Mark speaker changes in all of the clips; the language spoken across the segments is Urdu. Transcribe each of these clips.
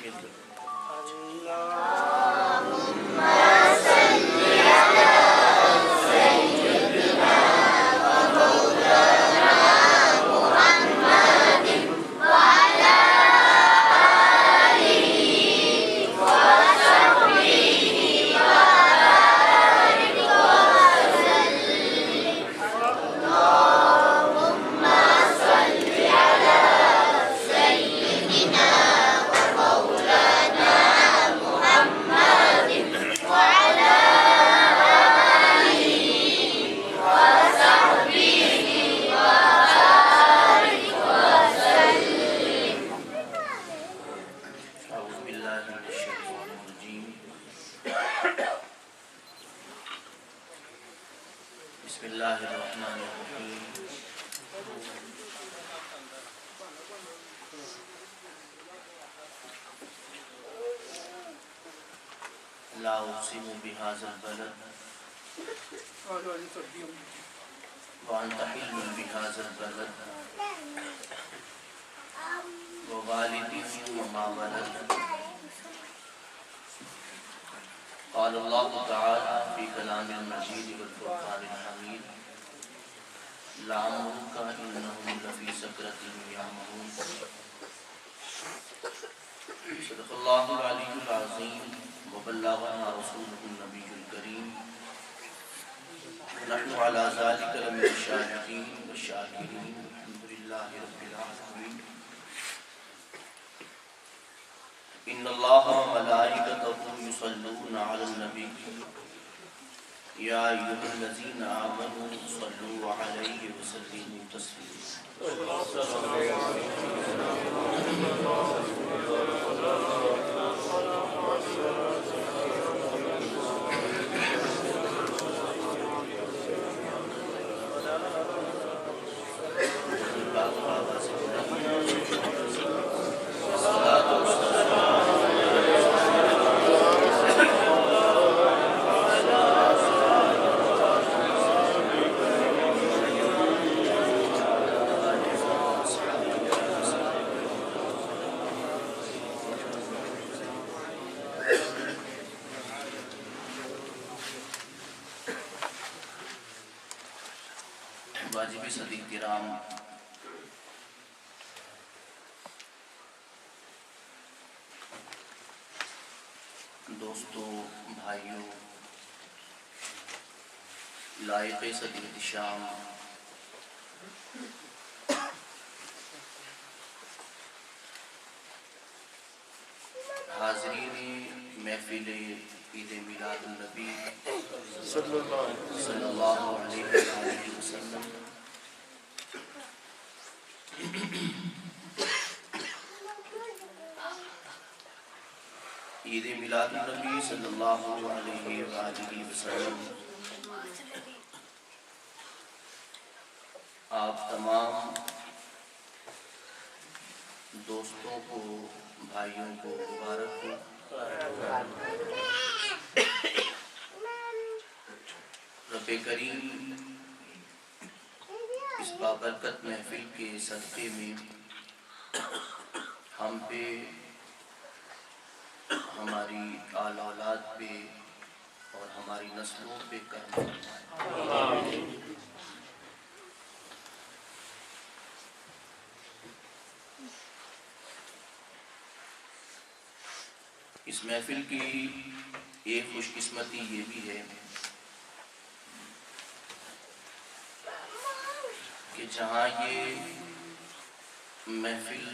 Speaker 1: بسم اللہ الرحمن الرحیم لا اقسم بهذا البلد وانت حل بهذا البلد ووالد وما ولد قال اللہ تعالی فی کلام المجید والفرقان الحمید لعمرک انہم لفی سکرتہم یعمہون صدق اللہ العلی العظیم وبلغنا رسولہ النبی الکریم نحن علی ذلک لمن الشاہدین والشاکرین الحمدللہ رب العالمین ان اللہ وملائکتہ یصلون علی النبی یا ایھا الذین آمنوا صلوا علیہ وسلموا واجب صدیق کرام، دوستوں، بھائیوں، لائق صدیق شام، حاضرین محفل عید میلاد النبی صلی اللہ علیہ وآلہ وسلم، عید میلاد النبی صلی اللہ علیہ وآلہ وسلم آپ تمام دوستوں کو، بھائیوں کو مبارک ہو۔ رب کریم اس بابرکت محفل کے صدقے میں ہم پہ، ہماری آل اولاد پہ اور ہماری نسلوں پہ کرم فرمائے۔ اس محفل کی ایک خوش قسمتی یہ بھی ہے کہ جہاں یہ محفل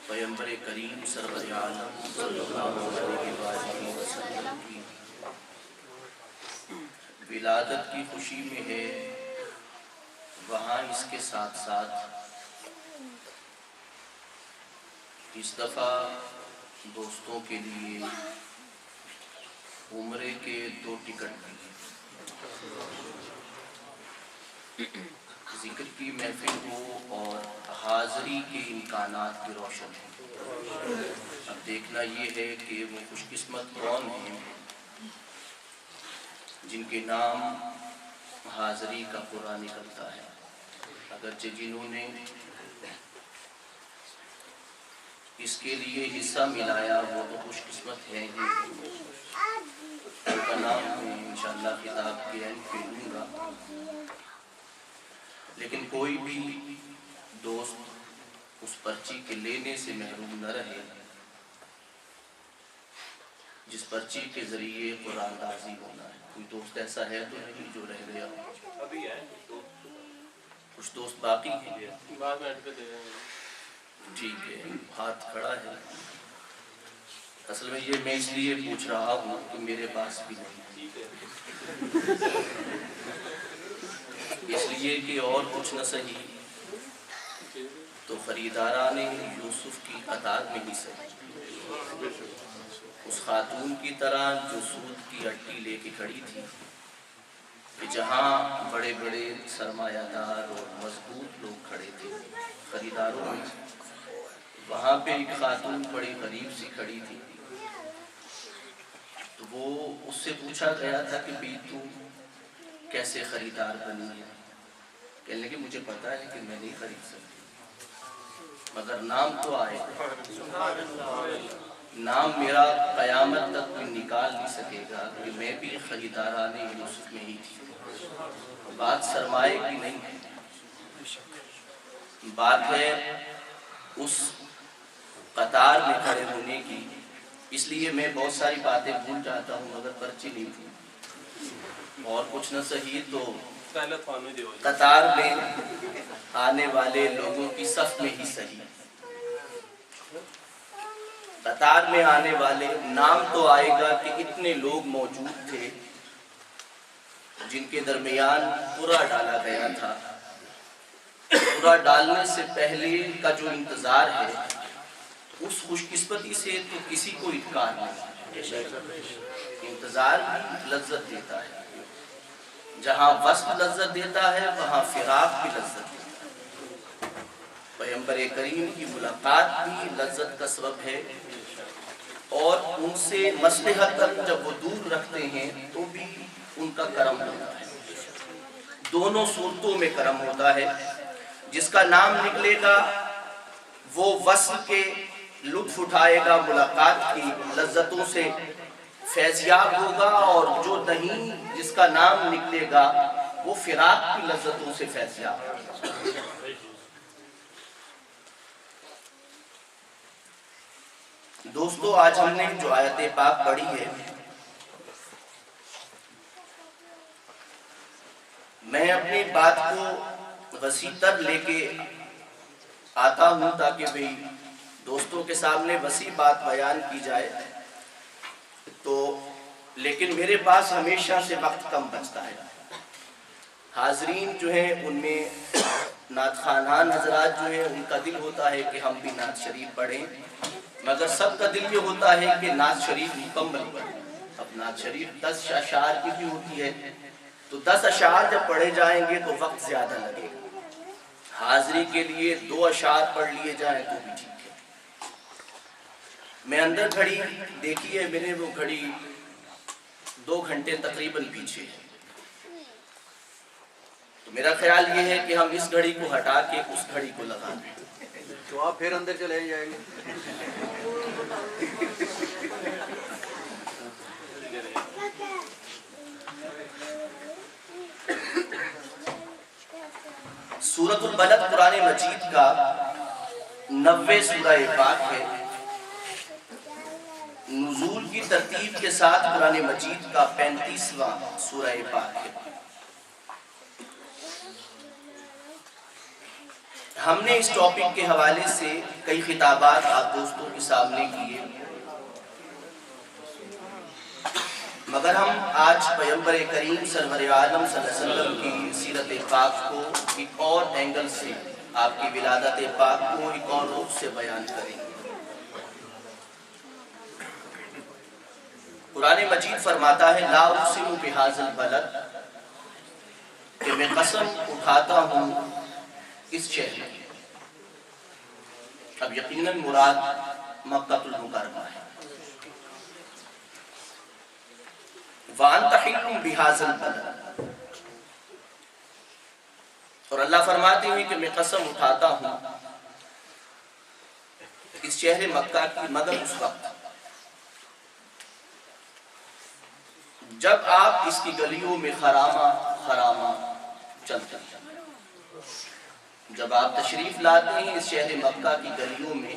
Speaker 1: پیغمبر کریم سرور عالم صلی اللہ علیہ وآلہ وسلم کی ولادت کی خوشی میں ہے، وہاں اس کے ساتھ ساتھ اس دفعہ دوستوں کے لیے عمرے کے 2 ٹکٹ بھی ہیں۔ ذکر کی محفل ہو اور حاضری کے امکانات بھی روشن ہیں۔ اب دیکھنا یہ ہے کہ وہ خوش قسمت کون ہیں جن کے نام حاضری کا قرآن نکلتا ہے، اگرچہ جنہوں نے اس کے لیے حصہ ملایا وہ تو خوش قسمت ہے ہی. ان کا نام میں انشاءاللہ کتاب کے اینڈ پہ دوں گا. لیکن کوئی بھی دوست اس پرچی کے لینے سے محروم نہ رہے جس پرچی کے ذریعے قرآن نازل ہونا ہے. کوئی دوست ایسا ہے تو نہیں جو رہ گیا؟ ابھی ہے کچھ دوست باقی ہیں. ٹھیک ہے، ہاتھ کھڑا ہے. اصل میں یہ میں اس لیے پوچھ رہا ہوں کہ میرے پاس بھی نہیں ہے، اس لیے کہ اور کچھ نہ صحیح تو خریداران یوسف کی قطار میں ہی صحیح، اس خاتون کی طرح جو سود کی اٹی لے کے کھڑی تھی کہ جہاں بڑے بڑے سرمایہ دار اور مضبوط لوگ کھڑے تھے خریداروں میں، وہاں پہ ایک خاتون بڑی غریب سی کھڑی تھی. تو وہ اس سے پوچھا گیا تھا کہ بھی تو کیسے خریدار بنی ہے؟ کہنے لگے مجھے پتا ہے کہ میں نہیں خرید سکتی مگر نام تو آئے گا. نام میرا قیامت تک کوئی نکال نہیں سکے گا کہ میں بھی خریداران یوسف میں ہی تھی. بات سرمایہ کی نہیں ہے، بات ہے اس قطار میں کھڑے ہونے کی. اس لیے میں بہت ساری باتیں بھول جاتا ہوں مگر پرچی نہیں تھی. اور کچھ نہ صحیح تو قطار میں آنے والے لوگوں کی صف میں ہی صحیح، قطار میں آنے والے نام تو آئے گا کہ اتنے لوگ موجود تھے جن کے درمیان پورا ڈالا گیا تھا. پورا ڈالنے سے پہلے کا جو انتظار ہے اس خوش قسمتی سے تو کسی کو انکار نہیں. انتظار بھی لذت دیتا ہے، جہاں وصل لذت دیتا ہے وہاں فراق بھی لذت دیتا ہے. پیغمبر کریم کی ملاقات بھی لذت کا سبب ہے، اور ان سے مصلحت تک جب وہ دور رکھتے ہیں تو بھی ان کا کرم ہوتا ہے. دونوں صورتوں میں کرم ہوتا ہے. جس کا نام نکلے گا وہ وصل کے لطف اٹھائے گا، ملاقات کی لذتوں سے فیضیاب ہوگا، اور جو نہیں جس کا نام نکلے گا وہ فراق کی لذتوں سے فیضیاب ہوگا. دوستو، آج ہم نے جو آیت پاک پڑھی ہے، میں اپنی بات کو وسیع تر لے کے آتا ہوں تاکہ بھئی دوستوں کے سامنے وسیع بات بیان کی جائے. تو لیکن میرے پاس ہمیشہ سے وقت کم بچتا ہے. حاضرین جو ہیں ان میں نعت خوانان حضرات جو ہیں ان کا دل ہوتا ہے کہ ہم بھی نعت شریف پڑھیں، مگر سب کا دل یہ ہوتا ہے کہ نعت شریف مکمل پڑھیں. اب نعت شریف 10 اشعار کی بھی ہوتی ہے، تو 10 اشعار جب پڑھے جائیں گے تو وقت زیادہ لگے گا. حاضری کے لیے 2 اشعار پڑھ لیے جائیں تو بھی ٹھیک ہے. میں اندر گھڑی دیکھی ہے، میں نے وہ گھڑی 2 گھنٹے تقریباً پیچھے ہے. تو میرا خیال یہ ہے کہ ہم اس گھڑی کو ہٹا کے اس گھڑی کو لگا دیں.
Speaker 2: تو آپ پھر اندر چلے جائیں گے.
Speaker 1: سورۃ البلد قرآن مجید کا 90 سورہ پاک ہے. نزول کی ترتیب کے ساتھ قرآن مجید کا 35واں سورہ پاک ہے. ہم نے اس ٹاپک کے حوالے سے کئی خطابات آپ دوستوں کے سامنے کیے، مگر ہم آج پیغمبر کریم سرور عالم صلی اللہ علیہ وسلم کی سیرت پاک کو ایک اور اینگل سے، آپ کی ولادت پاک کو ایک اور روپ سے بیان کریں گے. قرآن مجید فرماتا ہے لا اقسم بہذا البلد، کہ میں قسم اٹھاتا ہوں اس شہر کی. اب یقیناً مراد مکہ المکرمہ ہے. وَأَنْتَ حِلٌّ بِهَذَا الْبَلَدِ، اور اللہ فرماتے ہیں کہ میں قسم اٹھاتا ہوں اس شہر مکہ کی مگر اس وقت جب آپ اس کی گلیوں میں خرامہ خرامہ چلتے ہیں۔ جب آپ تشریف لاتے ہیں اس شہر مکہ کی گلیوں میں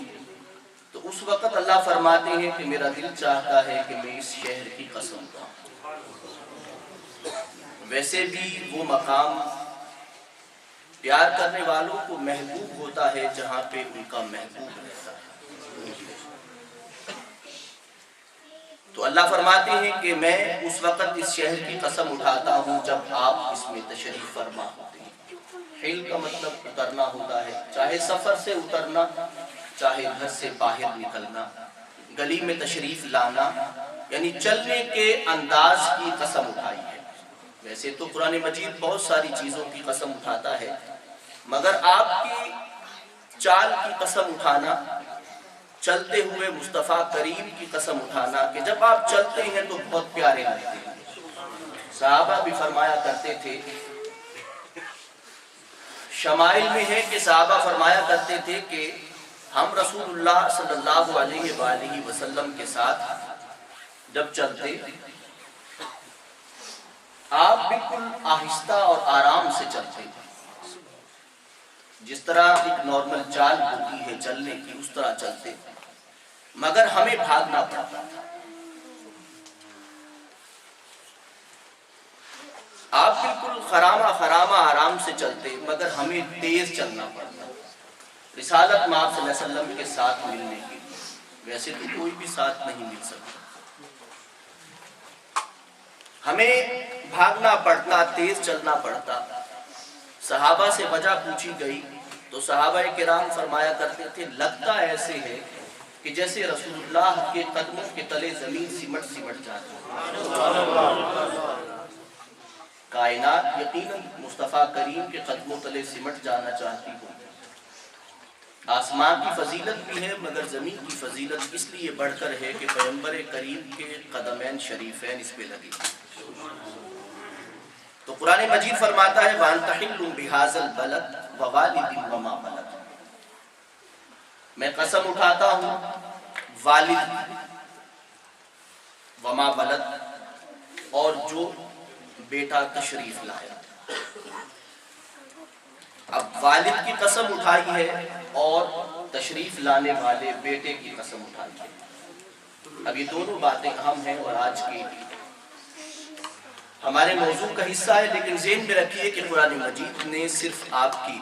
Speaker 1: تو اس وقت اللہ فرماتے ہیں کہ میرا دل چاہتا ہے کہ میں اس شہر کی قسم کھاؤں۔ ویسے بھی وہ مقام پیار کرنے والوں کو محبوب ہوتا ہے جہاں پہ ان کا محبوب رہتا ہے۔ تو اللہ فرماتے ہیں کہ میں اس وقت اس شہر کی قسم اٹھاتا ہوں جب آپ اس میں تشریف فرما ہوتے ہیں۔ حل کا مطلب اترنا ہوتا ہے، چاہے سفر سے اترنا، چاہے گھر سے باہر نکلنا، گلی میں تشریف لانا، یعنی چلنے کے انداز کی قسم اٹھائی ہے۔ ویسے تو قرآن مجید بہت ساری چیزوں کی قسم اٹھاتا ہے، مگر آپ کی چال کی قسم اٹھانا، چلتے ہوئے مصطفیٰ کریم کی قسم اٹھانا کہ جب آپ چلتے ہیں تو بہت پیارے لگتے ہیں۔ صحابہ بھی فرمایا کرتے تھے، شمائل میں ہے کہ صحابہ فرمایا کرتے تھے کہ ہم رسول اللہ صلی اللہ علیہ وآلہ وسلم کے ساتھ جب چلتے آپ بالکل آہستہ اور آرام سے چلتے تھے، جس طرح ایک نارمل چال ہوتی ہے چلنے کی اس طرح چلتے، مگر ہمیں بھاگنا پڑتا تھا۔ آپ بالکل خرامہ خرامہ آرام سے چلتے، مگر ہمیں تیز چلنا پڑتا رسالت میں آپ صلی اللہ علیہ وسلم کے ساتھ ملنے کے لیے۔ ویسے تو کوئی بھی ساتھ نہیں مل سکتا، ہمیں بھاگنا پڑتا، تیز چلنا پڑتا۔ صحابہ سے وجہ پوچھی گئی تو صحابہ کرام فرمایا کرتے تھے، لگتا ایسے ہے کہ جیسے رسول اللہ کے قدموں کے تلے زمین سمٹ سمٹ جاتی ہے۔ کائنات یقیناً مصطفیٰ کریم کے قدموں تلے سمٹ جانا چاہتی ہو۔ آسمان کی فضیلت بھی ہے، مگر زمین کی فضیلت اس لیے بڑھ کر ہے کہ پیغمبر کریم کے قدمین شریفین اس پہ لگے۔ تو قرآن مجید فرماتا ہے وَأَنْتَ حِلٌّ بِهَٰذَا الْبَلَدِ وَوَالِدٍ وَمَا وَلَدَ۔ میں قسم اٹھاتا ہوں والد وما ولد اور جو بیٹا تشریف لایا۔ اب والد کی قسم اٹھائی ہے اور تشریف لانے والے بیٹے کی قسم اٹھائی ہے۔ اب یہ دونوں باتیں اہم ہیں اور آج کی ہمارے موضوع کا حصہ ہے، لیکن ذہن میں رکھیے کہ قرآن مجید نے صرف آپ کی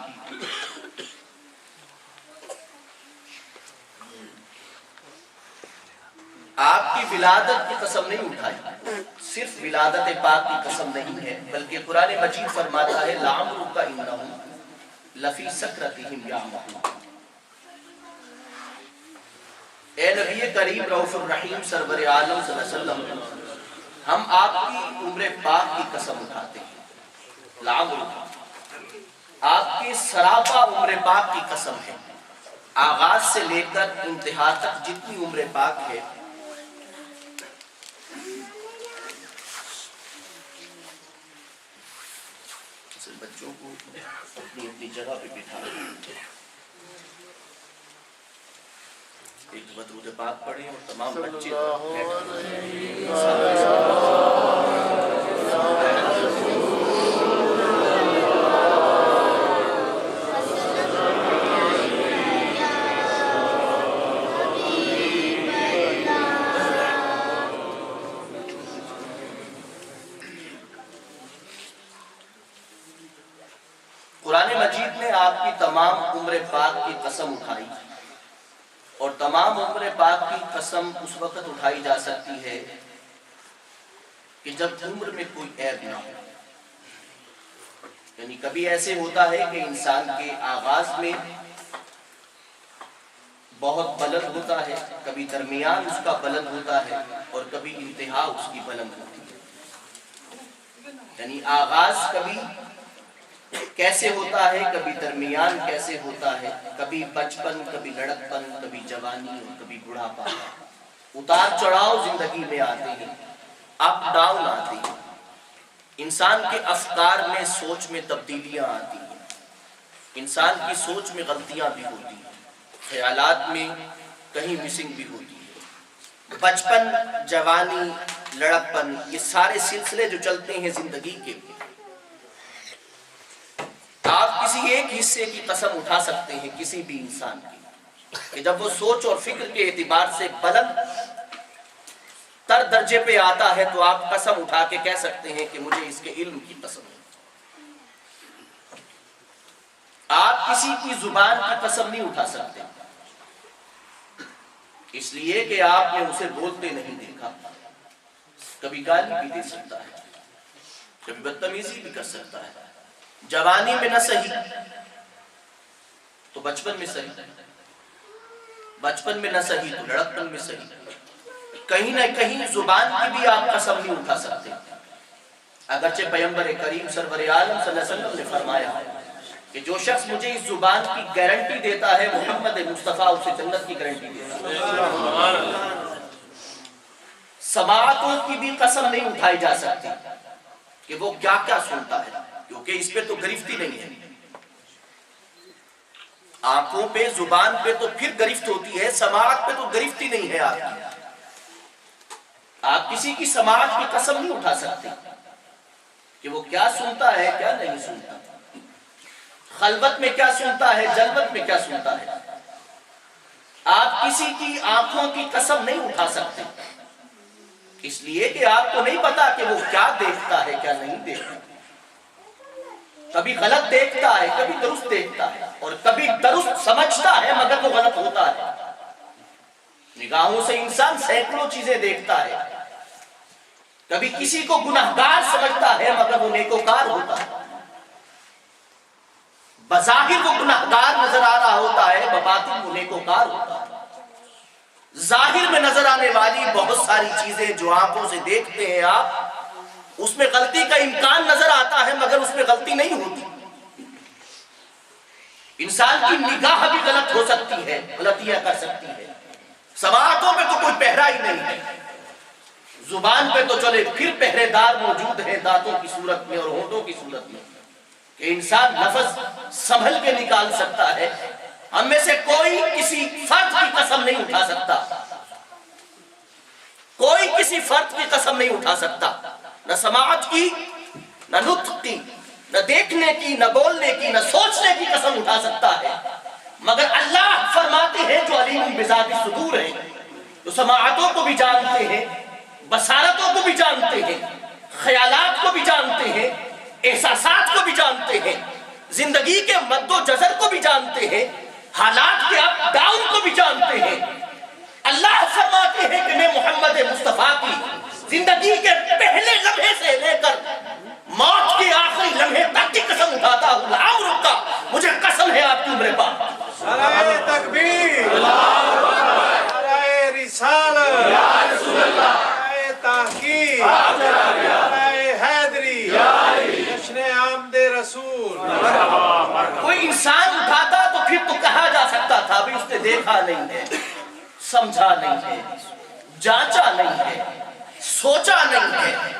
Speaker 1: ولادت کی قسم نہیں اٹھائی، صرف ولادت پاک کی قسم نہیں ہے، بلکہ قرآن مجید فرماتا ہے لَعَمْرُكَ إِنَّهُمْ لَفِي سَكْرَتِهِمْ يَعْمَهُونَ۔ اے نبی کریم رؤوف الرحیم سرور عالم صلی اللہ علیہ وسلم، ہم آپ کی عمر پاک کی قسم اٹھاتے ہیں۔ لَعَمْرُكَ آپ کی سراپا عمر پاک کی قسم ہے، آغاز سے لے کر انتہا تک جتنی عمر پاک ہے، بچوں کو اپنی اپنی جگہ پہ بٹھا ایک درود پاک پڑھیں اور تمام بچے قرآن مجید نے آپ کی تمام عمر پاک کی قسم اٹھائی، اور تمام عمر پاک کی قسم اس وقت اٹھائی جا سکتی ہے کہ جب عمر میں کوئی عیب نہ ہو۔ یعنی کبھی ایسے ہوتا ہے کہ انسان کے آغاز میں بہت بلند ہوتا ہے، کبھی درمیان اس کا بلند ہوتا ہے، اور کبھی انتہا اس کی بلند ہوتی ہے۔ یعنی آغاز کبھی کیسے ہوتا ہے، کبھی درمیان کیسے ہوتا ہے، کبھی بچپن، کبھی لڑکپن، کبھی جوانی اور کبھی بڑھاپا۔ اتار چڑھاؤ زندگی میں آتے ہیں، اپ ڈاؤن آتے ہیں، انسان کے افکار میں، سوچ میں تبدیلیاں آتی ہیں، انسان کی سوچ میں غلطیاں بھی ہوتی ہیں، خیالات میں کہیں مسنگ بھی ہوتی ہے۔ بچپن، جوانی، لڑکپن، یہ سارے سلسلے جو چلتے ہیں زندگی کے، آپ کسی ایک حصے کی قسم اٹھا سکتے ہیں کسی بھی انسان کی کہ جب وہ سوچ اور فکر کے اعتبار سے بلند تر درجے پہ آتا ہے تو آپ قسم اٹھا کے کہہ سکتے ہیں کہ مجھے اس کے علم کی قسم ہے۔ آپ کسی کی زبان کی قسم نہیں اٹھا سکتے، اس لیے کہ آپ نے اسے بولتے نہیں دیکھا۔ کبھی گالی بھی دے سکتا ہے، کبھی بدتمیزی بھی کر سکتا ہے۔ جوانی میں نہ صحیح تو بچپن میں صحیح، بچپن میں نہ صحیح تو لڑکپن میں صحیح۔ کہیں نہ کہیں زبان کی بھی آپ قسم نہیں اٹھا سکتے، اگرچہ پیغمبر کریم سرور عالم صلی اللہ علیہ وسلم نے فرمایا کہ جو شخص مجھے اس زبان کی گارنٹی دیتا ہے محمد مصطفیٰ اسے جنت کی گارنٹی دیتا ہے۔ سماعتوں کی بھی قسم نہیں اٹھائی جا سکتی کہ وہ کیا کیا سنتا ہے، کیونکہ اس پہ تو گرفتی نہیں ہے۔ آنکھوں پہ، زبان پہ تو پھر گرفت ہوتی ہے، سماعت پہ تو گرفتی نہیں ہے آپ کی۔ آپ کسی کی سماعت کی قسم نہیں اٹھا سکتے کہ وہ کیا سنتا ہے کیا نہیں سنتا، خلوت میں کیا سنتا ہے، جلوت میں کیا سنتا ہے۔ آپ کسی کی آنکھوں کی قسم نہیں اٹھا سکتے، اس لیے کہ آپ کو نہیں پتا کہ وہ کیا دیکھتا ہے کیا نہیں دیکھتا۔ کبھی غلط دیکھتا ہے، کبھی درست دیکھتا ہے، اور کبھی درست سمجھتا ہے مگر وہ غلط ہوتا ہے۔ نگاہوں سے انسان سینکڑوں چیزیں دیکھتا ہے، کبھی کسی کو گناہگار سمجھتا ہے مگر وہ نیکوکار ہوتا ہے۔ بظاہر وہ گناہگار نظر آ رہا ہوتا ہے، بباطن وہ نیکوکار ہوتا ہے۔ ظاہر میں نظر آنے والی بہت ساری چیزیں جو آنکھوں سے دیکھتے ہیں آپ، اس میں غلطی کا امکان نظر آتا ہے مگر اس میں غلطی نہیں ہوتی۔ انسان کی نگاہ بھی غلط ہو سکتی ہے، غلطیاں کر سکتی ہے۔ سماعتوں پہ تو کوئی پہرا ہی نہیں ہے، زبان پہ تو چلے پھر پہرے دار موجود ہیں دانتوں کی صورت میں اور ہونٹوں کی صورت میں کہ انسان لفظ سنبھل کے نکال سکتا ہے۔ ہم میں سے کوئی کسی فرد کی قسم نہیں اٹھا سکتا، کوئی کسی فرد کی قسم نہیں اٹھا سکتا، نہ سماعت کی، نہ نطق کی، نہ دیکھنے کی، نہ بولنے کی، نہ سوچنے کی قسم اٹھا سکتا ہے۔ مگر اللہ فرماتے ہیں جو علیم بذات الصدور ہیں، جو سماعتوں کو بھی جانتے ہیں، بصارتوں کو بھی جانتے ہیں، خیالات کو بھی جانتے ہیں، احساسات کو بھی جانتے ہیں، زندگی کے مد و جزر کو بھی جانتے ہیں، حالات کے اپ ڈاؤن کو بھی جانتے ہیں۔ اللہ فرماتے ہیں کہ میں محمد مصطفیٰ کی زندگی کے پہلے لمحے سے لے کر موت کے آخری لمحے تک کی قسم اٹھاتا ہوں، لعمرک کا مجھے قسم ہے آپ کی عمر پاک۔
Speaker 3: نعرہ تکبیر، نعرہ رسالت، نعرہ تحقیق، نعرہ حیدری، جشن آمد رسول۔
Speaker 1: کوئی انسان اٹھاتا تو پھر تو کہا جا سکتا تھا بھی اس نے دیکھا نہیں ہے، سمجھا نہیں ہے، جانچا نہیں ہے، سوچا نہیں ہے،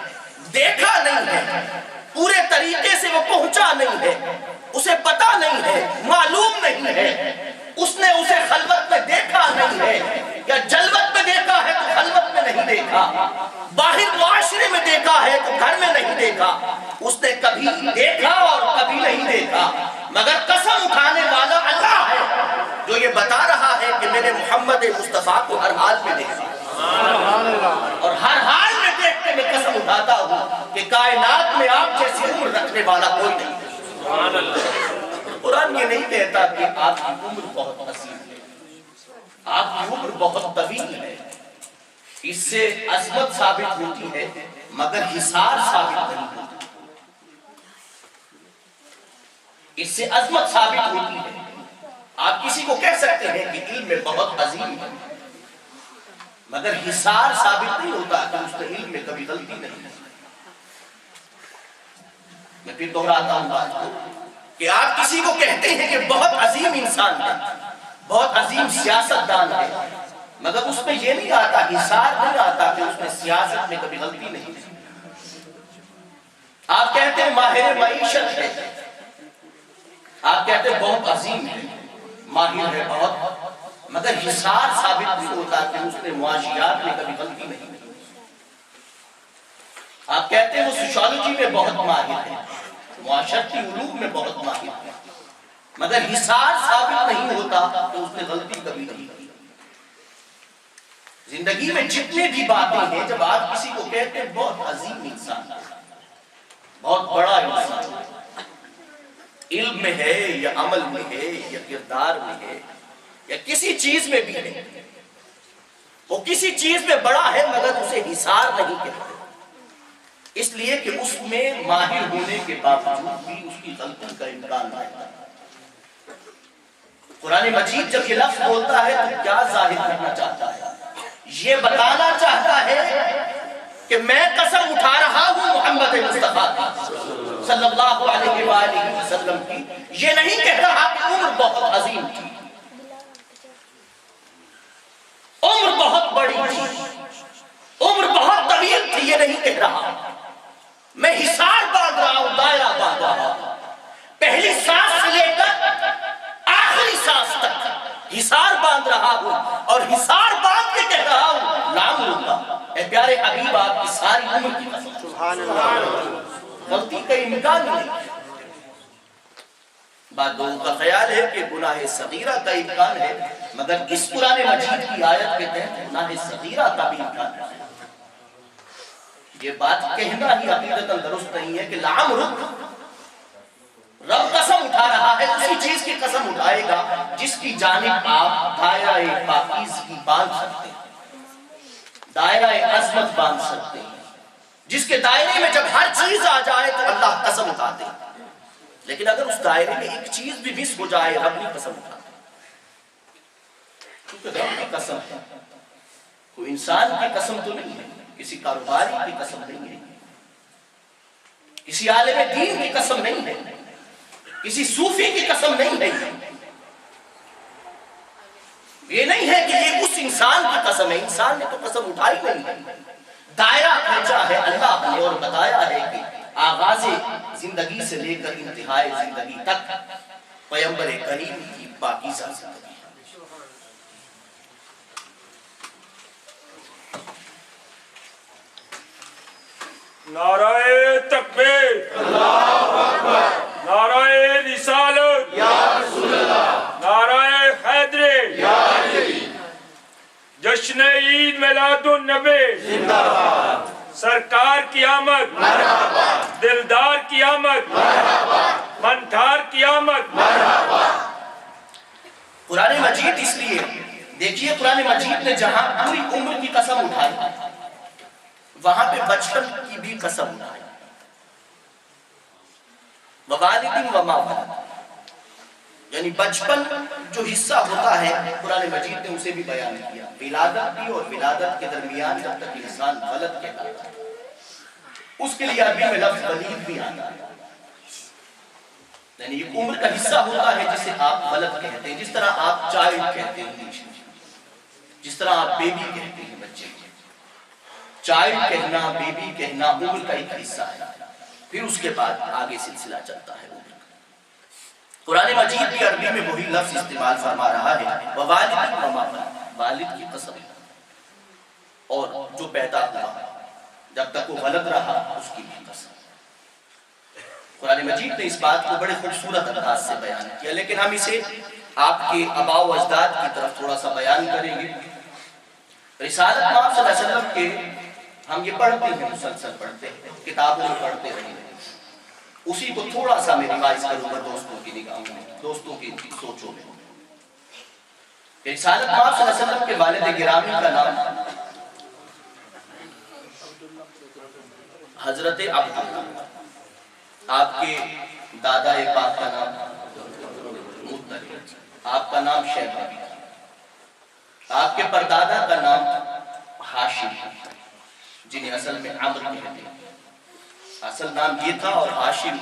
Speaker 1: دیکھا نہیں ہے، پورے طریقے سے وہ پہنچا نہیں ہے، اسے پتا نہیں ہے، معلوم نہیں ہے، اس نے اسے خلوت میں دیکھا نہیں ہے، یا جلوت میں دیکھا ہے تو خلوت میں نہیں دیکھا، باہر معاشرے میں دیکھا ہے تو گھر میں نہیں دیکھا، اس نے کبھی دیکھا اور کبھی نہیں دیکھا، مگر قسم اٹھانے والا اللہ ہے جو یہ بتا رہا ہے کہ میں نے محمد مصطفیٰ کو ہر حال میں دیکھا، اور ہر حال میں دیکھ کے میں قسم اٹھاتا ہوں کہ کائنات میں آپ جیسی عمر رکھنے والا کوئی نہیں۔ قرآن یہ نہیں کہتا کہ آپ کی عمر بہت وسیع ہے، آپ کی عمر بہت طویل ہے، اس سے عظمت ثابت ہوتی ہے مگر حصار ثابت نہیں ہوتا۔ اس سے عظمت ثابت ہوتی ہے، آپ کسی کو کہہ سکتے ہیں کہ علم میں بہت عظیم ہے مگر حصار ثابت نہیں ہوتا کہ اس کے علم میں کبھی غلطی نہیں ہے۔ میں پھر دہراتا ہوں بات کو کہ آپ کسی کو کہتے ہیں کہ بہت عظیم انسان ہے، بہت عظیم سیاستدان ہے، مگر اس میں یہ نہیں آتا، حصار نہیں آتا کہ اس میں سیاست میں کبھی غلطی نہیں ہے۔ آپ کہتے ہیں ماہر معیشت ہے، آپ کہتے ہیں بہت عظیم ہے، ماہر ہے بہت، مگر حصار ثابت نہیں ہوتا کہ اس نے معاشیات میں کبھی غلطی نہیں کی۔ آپ کہتے ہیں وہ سوشالوجی میں بہت ماہر ہے، معاشرتی علوم میں بہت ماہر ہے، مگر حصار ثابت نہیں ہوتا کہ اس نے غلطی کبھی نہیں کی۔ زندگی میں جتنے بھی باتیں ہیں، جب آپ کسی کو کہتے ہیں بہت عظیم انسان ہے، بہت بڑا انسان ہے، علم میں ہے یا عمل میں ہے یا کردار میں ہے یا کسی چیز میں بھی ہے، وہ کسی چیز میں بڑا ہے مگر اسے حصار نہیں کہتے، اس لیے کہ اس میں ماہر ہونے کے باوجود بھی اس کی غلطی کا امکان رہتا ہے۔ قرآن مجید جب یہ لفظ بولتا ہے تو کیا ظاہر کرنا چاہتا ہے؟ یہ بتانا چاہتا ہے کہ میں قسم اٹھا رہا ہوں محمد مصطفیٰ صلی اللہ علیہ وآلہ وسلم کی، یہ نہیں کہہ رہا کہ عمر بہت عظیم تھی، عمر بہت بڑی تھی، عمر بہت طویل تھی، یہ نہیں کہہ رہا۔ میں حصار باندھ رہا ہوں، دائرہ باندھ رہا ہوں، پہلی سانس سے لے کر آخری سانس تک حصار باندھ رہا ہوں، اور حصار باندھ کے کہہ رہا ہوں لام لوں گا۔ اے پیارے حبیب، آپ کی ساری عمر کی قسم،
Speaker 2: سبحان اللہ،
Speaker 1: غلطی کا امکان نہیں۔ بعض لوگوں کا خیال ہے کہ گناہ صغیرہ کا امکان ہے، مگر اس قرآن مجید کی آیت کے تحت گناہ صغیرہ کا بھی امکان ہے۔ یہ بات کہنا ہی عقیدتاً درست نہیں ہے کہ لعمرک، رب قسم اٹھا رہا ہے، اسی چیز کی قسم اٹھائے گا جس کی جانب آپ دائرہ پاکیزگی باندھ سکتے ہیں، دائرہ عظمت باندھ سکتے ہیں، جس کے دائرے میں جب ہر چیز آ جائے تو اللہ قسم اٹھاتے ہیں، لیکن اگر اس دائرے میں ایک چیز بھی مس ہو جائے رب نہیں قسم اٹھاتے، کیونکہ رب کی قسم ہے، کوئی انسان کی قسم تو نہیں ہے، کسی کاروباری کی قسم نہیں ہے، کسی عالم دین کی قسم نہیں ہے، کسی صوفی کی قسم نہیں ہے، یہ نہیں ہے کہ یہ اس انسان کی قسم ہے، انسان نے تو قسم اٹھائی نہیں ہے، دائرہ کھینچا ہے اللہ نے اور بتایا ہے کہ آغاز زندگی سے لے کر انتہائی زندگی تک پیغمبر کریم کی پاکیزہ زندگی۔
Speaker 4: نعرہ تکبیر، اللہ اکبر، نعرہ رسالت، یا رسول اللہ، نعرہ حیدری، یا علی، جشن عید میلاد النبی زندہ باد، سرکار کی آمد مرحبا، دلدار کی آمد مرحبا، منٹھار کی آمد مرحبا۔
Speaker 1: قرآن مجید اس لیے دیکھیے، قرآن مجید نے جہاں پوری عمر کی قسم اٹھائی وہاں پہ بچپن کی بھی قسم اٹھائی، ووالد وما ولد، یعنی بچپن جو حصہ ہوتا ہے قرآن مجید نے اسے بھی بیان کیا، ولادت بھی، اور ولادت کے درمیان جب تک انسان ولد کہلاتا ہے اس کے لیے عربی میں لفظ ولید بھی آتا ہے، یعنی یہ عمر کا حصہ ہوتا ہے جسے آپ ولد کہتے ہیں، جس طرح آپ چائلڈ کہتے ہیں انگلش میں، جس طرح آپ بیبی کہتے ہیں بچے کو، چائلڈ کہنا، بیبی کہنا عمر کا ایک حصہ ہے، پھر اس کے بعد آگے سلسلہ چلتا ہے عمر کا۔ قرآن مجید بھی عربی میں وہی لفظ استعمال فرما رہا ہے، ووالد وما ولد، والد کی قسم اور جو پیدا ہوا جب تک وہ ولد رہا اس کی بھی قسم۔ قرآن مجید نے اس بات کو بڑے خوبصورت انداز سے بیان کیا، لیکن ہم اسے آپ کے آباء و اجداد کی طرف تھوڑا سا بیان کریں گے۔ رسالت آپ صلی اللہ علیہ وسلم کے ہم یہ پڑھتے ہیں، مسلسل پڑھتے ہیں، کتابوں میں پڑھتے رہے ہیں، اسی کو تھوڑا سا میں ریوائز کروں گا دوستوں کی نگاہوں میں، دوستوں کی سوچوں میں۔ رسالت آپ صلی اللہ علیہ وسلم کے والد گرامی کا نام حضرت عبداللہ، آپ کے دادا پاک کا نام مطلب، آپ کا نام شیبہ، آپ کے پردادا کا نام ہاشم، جنہیں اصل میں عمر کہتے ہیں، اصل نام یہ تھا، اور ہاشم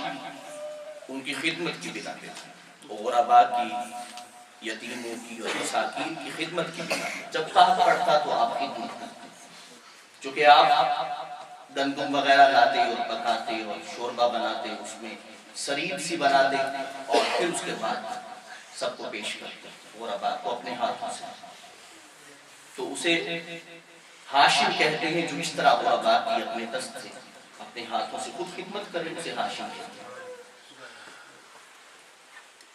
Speaker 1: ان کی خدمت کی بنا پہ تھا، غرباء کی، یتیموں کی اور مساکین کی خدمت کی بنا پہ، جب کہا پڑتا تو آپ خدمت کرتے، چونکہ آپ گندم وغیرہ لاتے اور پکاتے اور شوربہ بناتے، اس میں سریب سی بناتے، اور پھر اس کے بعد سب کو پیش کرتے غربا کو اپنے ہاتھوں سے، تو اسے ہاشم کہتے ہیں، جو اس طرح غربا کی اپنے دست سے اپنے ہاتھوں سے خود خدمت کرے اسے ہاشم کہتے ہیں۔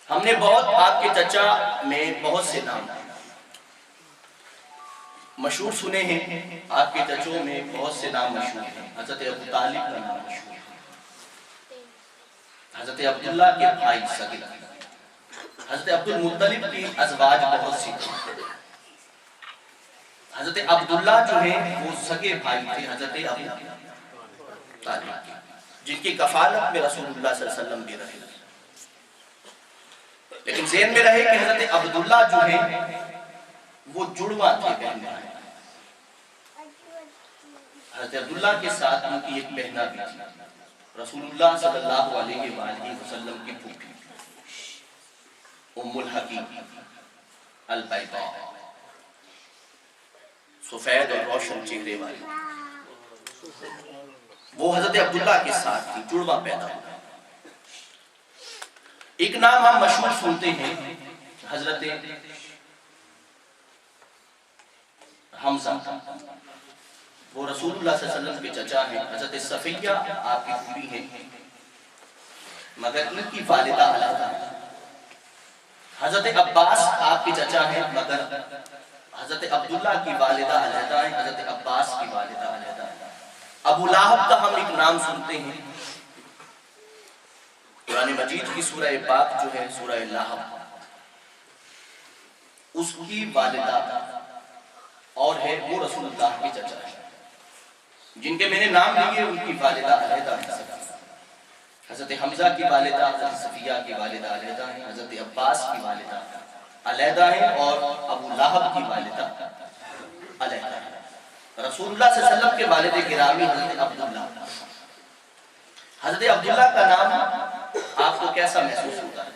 Speaker 1: ہم نے بہت آپ کے چچا میں بہت سے نام مشہور سنے ہیں، آپ کے چچوں میں بہت سے نام مشہور ہیں۔ حضرت ابو طالب کا نام مشہور ہے، حضرت عبداللہ کے بھائی سگے، حضرت عبد المطلب کی ازواج بہت سی تھیں۔ حضرت عبداللہ جو ہیں وہ سگے بھائی تھے حضرت ابو طالب کے، جن کی کفالت میں رسول اللہ صلی اللہ علیہ وسلم بھی رہے۔ لیکن ذہن میں رہے کہ حضرت عبداللہ جو ہیں وہ جڑواں تھے بہن بھائی۔ حضرت عبداللہ کے ساتھ ان کی ایک بہنہ بھی تھی، رسول اللہ صلی اللہ علیہ وآلہ وسلم کی پھوپھی ام الحکیم البیضاء، سفید اور روشن چہرے والی، وہ حضرت عبداللہ کے ساتھ تھی، جڑواں پیدا ہوا۔ ایک نام ہم مشہور سنتے ہیں، حضرت حمزہ، وہ رسول اللہ صلی اللہ علیہ وسلم کے چچا ہیں۔ حضرت صفیہ آپ کی پھوپھی ہیں، مگر ان کی والدہ علیحدہ ہیں۔ حضرت عباس آپ کے چچا ہیں، مگر حضرت عبداللہ کی والدہ علیحدہ ہیں، حضرت عباس کی والدہ علیحدہ ہیں۔ ابو لہب کا ہم ایک نام سنتے ہیں، قرآن مجید کی سورہ پاک جو ہے سورہ لہب، اس کی والدہ اور ہے وہ رسول اللہ کے چچا ہے، جن کے میں نے نام لیے ان کی والدہ علیحدہ ہیں۔ حضرت حمزہ کی والدہ حضرت صفیہ کی والدہ علیحدہ ہیں، حضرت عباس کی والدہ علیحدہ ہیں، اور ابو لہب کی والدہ علیحدہ ہیں۔ رسول اللہ صلی اللہ علیہ وسلم کے والد گرامی حضرت عبداللہ، حضرت عبداللہ کا نام آپ کو کیسا محسوس ہوتا ہے؟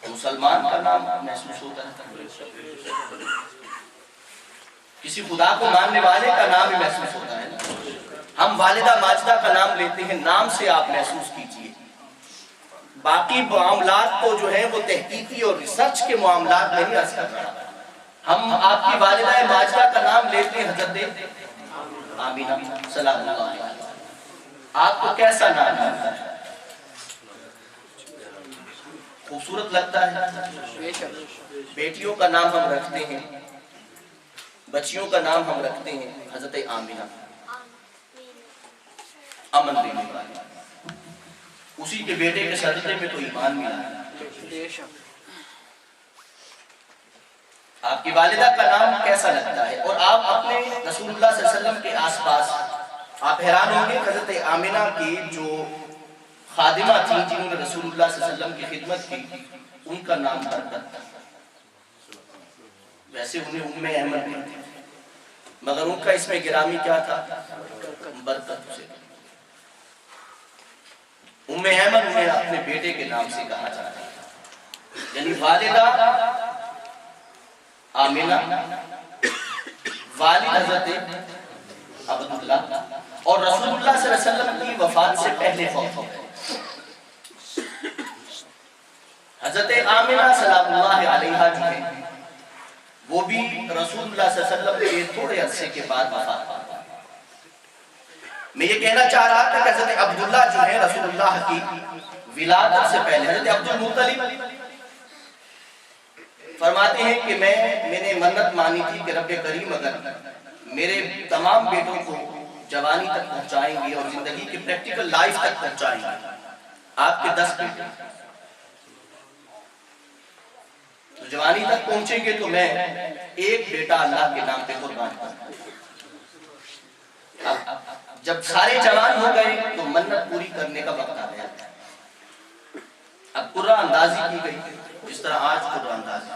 Speaker 1: مسلمان کا نام محسوس ہوتا ہے، کسی خدا کو ماننے والے کا نام بھی محسوس ہوتا ہے۔ ہم والدہ ماجدہ کا نام لیتے ہیں، نام سے آپ محسوس کیجئے، باقی معاملات کو جو ہے وہ تحقیقی اور ریسرچ کے معاملات میں نہیں اثر رہا۔ ہم آپ کی والدہ ماجدہ کا نام لیتے ہیں حضرت آمینہ سلام اللہ علیہ، آپ کو کیسا نام لگتا ہے؟ خوبصورت لگتا ہے؟ بیٹیوں کا نام ہم رکھتے ہیں، بچیوں کا نام ہم رکھتے ہیں حضرت آمینہ، امن دینے والی، اسی کے بیٹے کے صدقے میں تو ایمان ملا۔ آپ کی والدہ کا نام کیسا لگتا ہے؟ اور آپ اپنے رسول اللہ صلی اللہ علیہ وسلم کے آس پاس آپ حیران ہوں گے، حضرت آمینہ کی جو خادمہ تھی جنہوں نے رسول اللہ صلی اللہ علیہ وسلم کی خدمت کی، ان کا نام برکت تھا۔ ویسے انہیں ام احمد نہیں تھی، مگر ان کا اس میں گرامی کیا تھا؟ برکت سے۔ ام احمد انہیں اپنے بیٹے کے نام سے کہا جاتا ہے، یعنی والدہ آمینہ، والد حضرت عبداللہ، اور رسول اللہ صلی اللہ علیہ وسلم کی وفات سے پہلے فوت ہو گئے۔ حضرت آمینہ سلام اللہ علیہا جو ہیں وہ بھی رسول اللہ صلی اللہ علیہ وسلم کے تھوڑے عرصے کے بعد وفات پا گئے۔ میں یہ کہنا چاہ رہا تھا کہ حضرت عبداللہ جو ہے رسول اللہ کی ولادت سے پہلے، حضرت عبد المطلب فرماتے ہیں کہ میں نے منت مانی تھی کہ رب کریم اگر میرے تمام بیٹوں کو جوانی تک پہنچائیں گے اور زندگی کی پریکٹیکل لائف تک پہنچائیں گے، آپ کے 10 بیٹے تو جوانی تک پہنچیں گے، تو میں ایک بیٹا اللہ کے نام پہ قربان کروں۔ جب سارے جوان ہو گئے تو منت پوری کرنے کا وقت آ گیا۔ اب قرآن اندازی کی گئی، جس طرح آج قرآن اندازی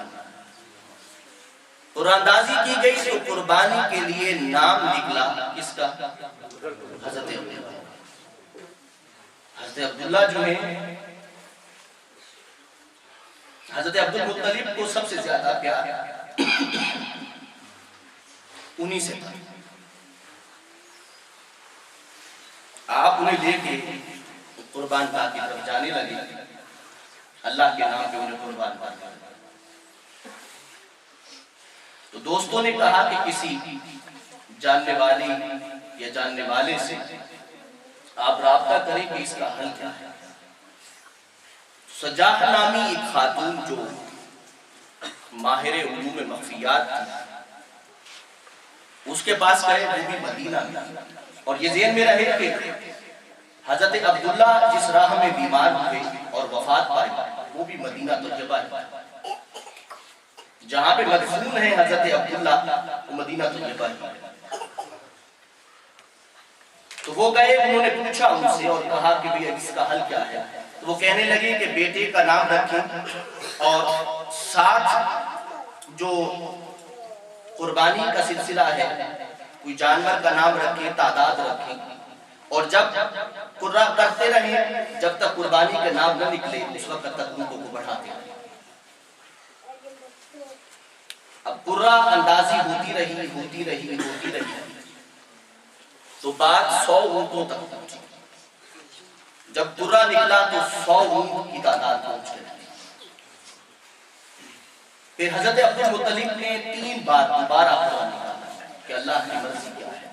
Speaker 1: کی گئی، تو قربانی کے لیے نام نکلا کس کا؟ حضرت عبداللہ۔ حضرت عبداللہ جو ہے حضرت عبد المطلب کو سب سے زیادہ پیار انہی سے تھا۔ آپ انہیں لے کے قربان گاہ کی طرف جانے لگے اللہ کے نام پہ انہیں قربان کر دیا۔ تو دوستوں نے کہا کہ کسی جاننے والی یا جاننے والے سے آپ رابطہ کریں کہ اس کا حل کیا ہے۔ سجاح نامی ایک خاتون جو ماہر علوم مخفیات تھی، اس کے پاس گئے، وہ بھی مدینہ میں، اور یہ ذہن میں رہے کہ حضرت عبداللہ جس راہ میں بیمار ہوئے اور وفات پائی وہ بھی مدینہ طیبہ ہے، جہاں پہ مدفون ہے حضرت عبداللہ وہ مدینہ طیبہ ہے۔ تو وہ گئے، انہوں نے پوچھا ان سے اور کہا کہ بھی اس کا حل کیا ہے۔ تو وہ کہنے لگے کہ بیٹے کا نام رکھیں اور ساتھ جو قربانی کا سلسلہ ہے کوئی جانور کا نام رکھیں، تعداد رکھیں، اور جب قرہ کرتے رہیں جب تک قربانی کے نام نہ نکلے اس وقت تک ان کو بڑھاتے رہیں۔ اب قرہ اندازی ہوتی رہی تو بات 100 اونٹوں تک پہنچی۔ جب قرہ نکلا تو 100 اونٹ کی تعداد پہنچ گئی۔ پھر حضرت عبدالمطلب نے 3 بار دوبارہ قرہ نکالا کہ اللہ کی مرضی کیا ہے،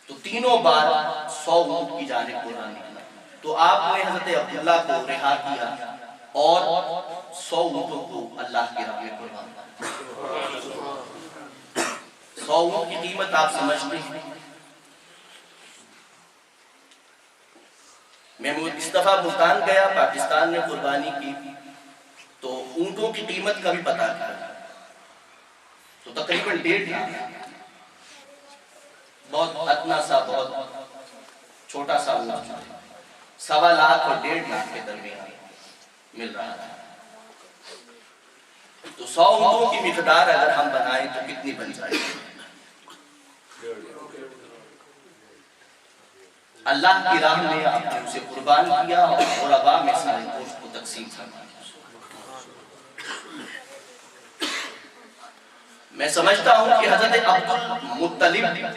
Speaker 1: تو تینوں بار 100 اونٹ کی جانب قرہ نکلا۔ تو آپ نے حضرت عبداللہ کو رہا کیا اور 100 اونٹوں کو اللہ کے راہ میں قربان کیا۔ 100 اونٹ کی قیمت آپ سمجھتے ہیں۔ میں اس دفعہ ملتان گیا، پاکستان میں قربانی کی، تو اونٹوں کی قیمت کا بھی پتہ کیا، تو تقریباً 1.5 لاکھ، بہت ادنا سا، بہت چھوٹا سا اونٹ 1.25 لاکھ اور 1.5 لاکھ کے درمیان مل رہا تھا۔ تو 100 اونٹوں کی مقدار اگر ہم بنائیں تو کتنی بن جائے گی؟ اللہ کی راہ میں آپ نے اسے قربان کیا اور غرباء میں سارے گوشت کو تقسیم فرمایا۔ میں سمجھتا ہوں کہ حضرت عبدالمطلب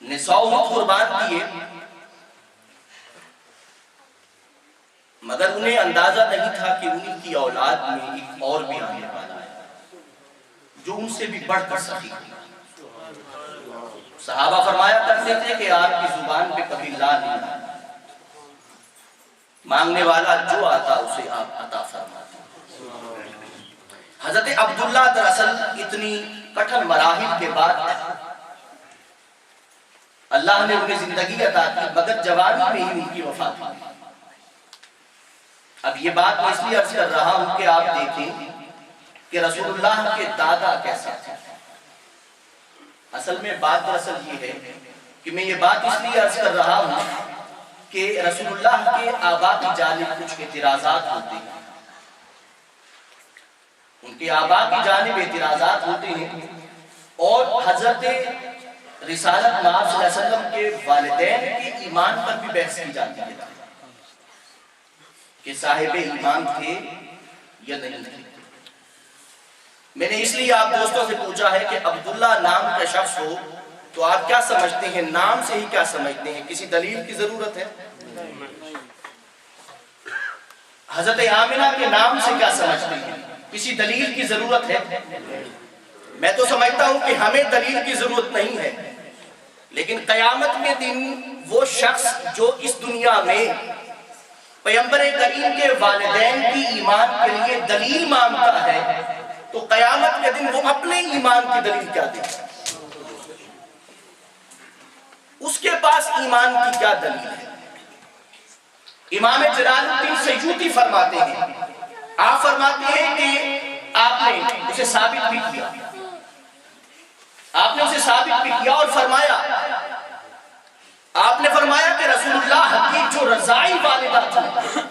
Speaker 1: نے 100 اونٹ قربان کیے، مگر انہیں اندازہ نہیں تھا کہ ان کی اولاد میں ایک اور بھی آنے والا ہے جو ان سے بھی بڑھ کر سخی ہے۔ صحابہ فرمایا کرتے تھے کہ آپ کی زبان پہ کبھی لا نہیں آتا، مانگنے والا جو آتا اسے آپ عطا فرماتے۔ حضرت عبداللہ دراصل اتنی کٹھن مراحل کے بعد اللہ نے انہیں زندگی عطا کی، مگر جوانی میں ہی ان کی وفات ہوئی۔ اب یہ بات میں اس لیے عرض کر رہا ہوں کہ آپ دیکھیں کہ رسول اللہ کے دادا کیسا تھے۔ اصل میں بات دراصل یہ ہے کہ میں یہ بات اس لیے عرض کر رہا ہوں کہ رسول اللہ کے آبا کی جانب کچھ اعتراضات ہوتے ہیں، ان کے آبا کی جانب اعتراضات ہوتے ہیں، اور حضرت رسالت ناب صلی اللہ علیہ وسلم کے والدین کے ایمان پر بھی بحث کی جاتی ہے کہ صاحب ایمان تھے یا نہیں تھے۔ میں نے اس لیے آپ دوستوں سے پوچھا ہے کہ عبداللہ نام کا شخص ہو تو آپ کیا سمجھتے ہیں؟ نام سے ہی کیا سمجھتے ہیں؟ کسی دلیل کی ضرورت ہے؟ حضرت آمنہ کے نام سے کیا سمجھتے ہیں؟ کسی دلیل کی ضرورت ہے؟ میں تو سمجھتا ہوں کہ ہمیں دلیل کی ضرورت نہیں ہے، لیکن قیامت کے دن وہ شخص جو اس دنیا میں پیغمبر کریم کے والدین کی ایمان کے لیے دلیل مانگتا ہے تو قیامت کے دن وہ اپنے ایمان کی دلیل کیا دے؟ اس کے پاس ایمان کی کیا دلیل ہے؟ امام جلال الدین سیوطی فرماتے ہیں، آپ فرماتے ہیں کہ آپ نے اسے ثابت بھی کیا، آپ نے اسے ثابت بھی کیا اور فرمایا، آپ نے فرمایا کہ رسول اللہ کی جو رضائی والدہ تھی،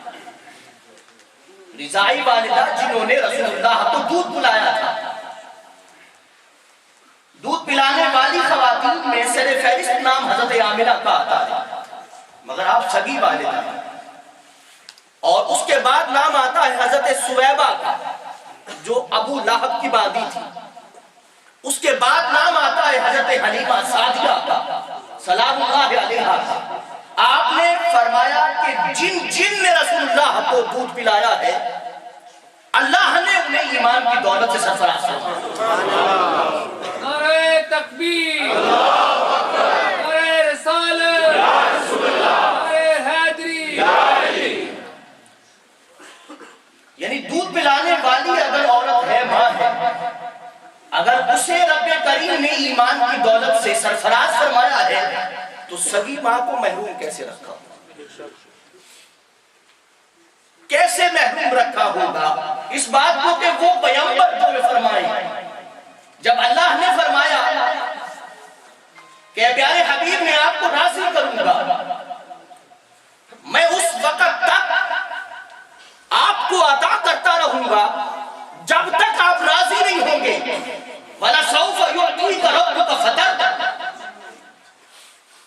Speaker 1: رضائی والدہ جنہوں نے رسول اللہ کو دودھ پلایا تھا، دودھ پلانے والی خواتین میں سر فہرست نام حضرت آمنہ کا آتا ہے، مگر آپ سگی والدہ ہیں، اور اس کے بعد نام آتا ہے حضرت سویبہ کا جو ابو لہب کی بادی تھی، اس کے بعد نام آتا ہے حضرت حلیمہ سعدیہ کا سلام اللہ علیہا کا۔ آپ نے فرمایا جن نے رسول اللہ کو دودھ پلایا ہے اللہ نے انہیں ایمان کی دولت سے سرفراز فرمایا۔
Speaker 5: نعرہ تکبیر، نعرہ رسالت، نعرہ حیدری۔
Speaker 1: یعنی دودھ پلانے والی اگر عورت ہے، ماں ہے، اگر اسے رب کریم نے ایمان کی دولت سے سرفراز فرمایا ہے تو سگی ماں کو محروم کیسے رکھا ہوگا؟ کیسے محروم رکھا ہوگا؟ اس بات کو کہ وہ پیغمبر جو نے فرمایا، جب اللہ نے فرمایا کہ اے پیارے حبیب میں آپ کو راضی کروں گا، میں اس وقت تک آپ کو عطا کرتا رہوں گا جب تک آپ راضی نہیں ہوں گے۔ وَلَسَوْفَ يُعْطِيكَ رَبُّكَ فَتَرْضَىٰ۔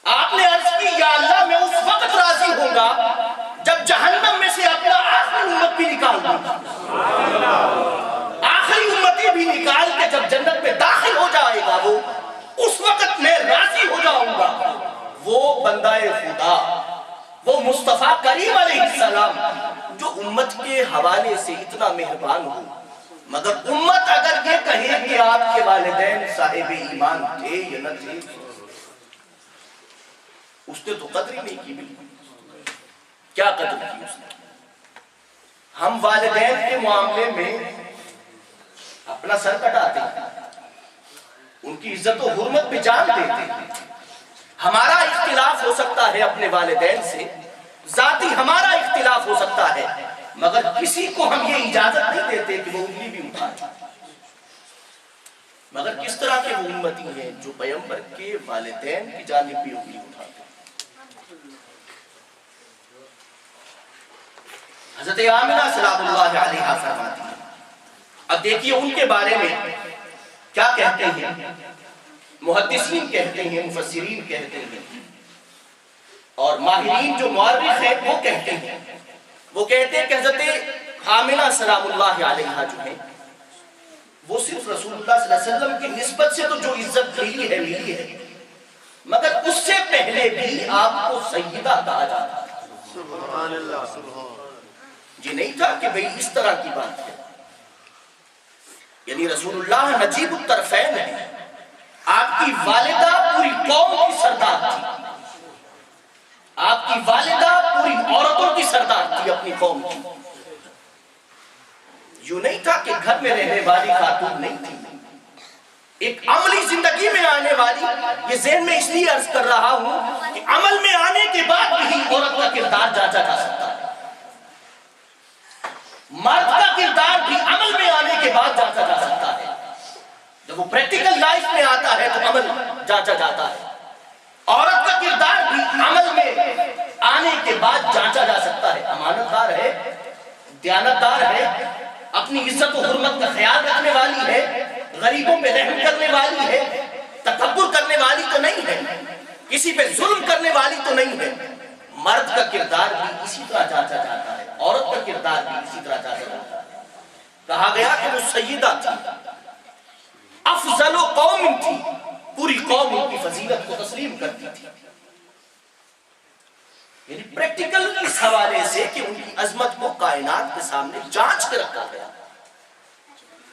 Speaker 1: آپ نے عرض کی یا اللہ میں اس وقت راضی ہوں گا جب جہنم میں سے اپنا آخری امت بھی نکال دوں گا، آخری امتی بھی نکال کے جب جنت میں داخل ہو جائے گا وہ، اس وقت میں راضی ہو جاؤں گا۔ وہ بندہ خدا، وہ مصطفیٰ کریم علیہ السلام جو امت کے حوالے سے اتنا مہربان ہو، مگر امت اگر یہ کہے کہ آپ کے والدین صاحب ایمان تھے یا نہ تھے، اس نے تو قدر ہی نہیں کی۔ بالکل کیا قدر کی اس نے؟ ہم والدین کے معاملے میں اپنا سر کٹاتے ہیں، ان کی عزت و حرمت پہ جان دیتے ہیں۔ ہمارا اختلاف ہو سکتا ہے اپنے والدین سے، ذاتی ہمارا اختلاف ہو سکتا ہے، مگر کسی کو ہم یہ اجازت نہیں دیتے کہ وہ انگلی بھی اٹھائے۔ مگر کس طرح کے وہ امتی ہیں جو پیغمبر کے والدین کی جانب بھی انگلی اٹھاتے ہیں۔ حضرت آمنہ سلام اللہ علیہا فرماتی ہیں، اب دیکھیے ان کے بارے میں کیا کہتے ہیں، محدثین کہتے ہیں، مفسرین کہتے ہیں، اور ماہرین جو مورخ ہیں وہ کہتے ہیں۔ وہ کہتے ہیں کہ حضرت آمنہ سلام اللہ علیہا جو ہیں وہ صرف رسول اللہ صلی اللہ علیہ وسلم کی نسبت سے تو جو عزت ملی ہے، مگر اس سے پہلے بھی آپ کو سیدہ کہا جاتا ہے۔
Speaker 2: سبحان اللہ، سبحان
Speaker 1: یہ نہیں تھا کہ بھئی اس طرح کی بات ہے، یعنی رسول اللہ نجیب الطرفین ہے، آپ کی والدہ پوری قوم کی سردار تھی، آپ کی والدہ پوری عورتوں کی سردار تھی اپنی قوم کی۔ یوں نہیں تھا کہ گھر میں رہنے والی خاتون نہیں تھی، ایک عملی زندگی میں آنے والی۔ یہ ذہن میں اس لیے عرض کر رہا ہوں کہ عمل میں آنے کے بعد بھی عورت کا کردار جانچا جا سکتا ہے، مرد کا کردار بھی عمل میں آنے کے بعد جانچا جا سکتا ہے۔ جب وہ پریکٹیکل لائف میں آتا ہے تو عمل جانچا جاتا ہے۔ عورت کا کردار بھی عمل میں آنے کے بعد جانچا جا سکتا ہے، امانت دار ہے، دیانتدار ہے، اپنی عزت و حرمت کا خیال رکھنے والی ہے، غریبوں پہ رحم کرنے والی ہے، تکبر کرنے والی تو نہیں ہے، کسی پہ ظلم کرنے والی تو نہیں ہے۔ مرد کا کردار بھی اسی طرح جانچا جاتا ہے، عورت کا کردار بھی اسی طرح جانچا جاتا ہے۔ کہا گیا کہ وہ سیدہ تھی، افضل قوم تھی، پوری قوم ان کی فضیلت کو تسلیم کرتی تھی۔ یعنی پریکٹیکل اس حوالے سے کہ ان کی عظمت کو کائنات کے سامنے جانچ کے رکھا گیا۔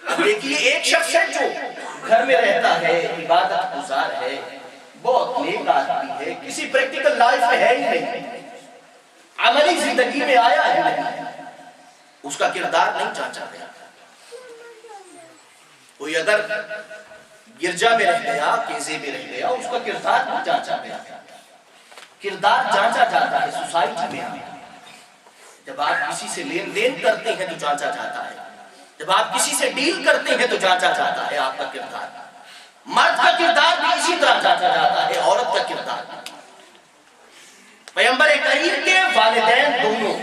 Speaker 1: اب دیکھیے ایک شخص ہے جو گھر میں رہتا ہے، عبادت گزار ہے، بہت نیک آدمی ہے، کسی پریکٹیکل لائف میں ہے ہی نہیں، عملی زندگی میں آیا ہی نہیں، اس کا کردار نہیں جانچا گیا۔ کوئی اگر گرجا میں رہ گیا، کیزے میں رہ گیا، اس کا کردار نہیں جانچا گیا۔ کردار جانچا جاتا ہے سوسائٹی میں۔ جب آپ کسی سے لین دین کرتے ہیں تو جانچا جاتا ہے، جب آپ کسی سے ڈیل کرتے ہیں تو جانچا جاتا ہے آپ کا کردار۔ مرد کا کردار بھی اسی طرح جانچا جاتا ہے، عورت کا کردار۔ پیغمبر کریم کے والدین دونوں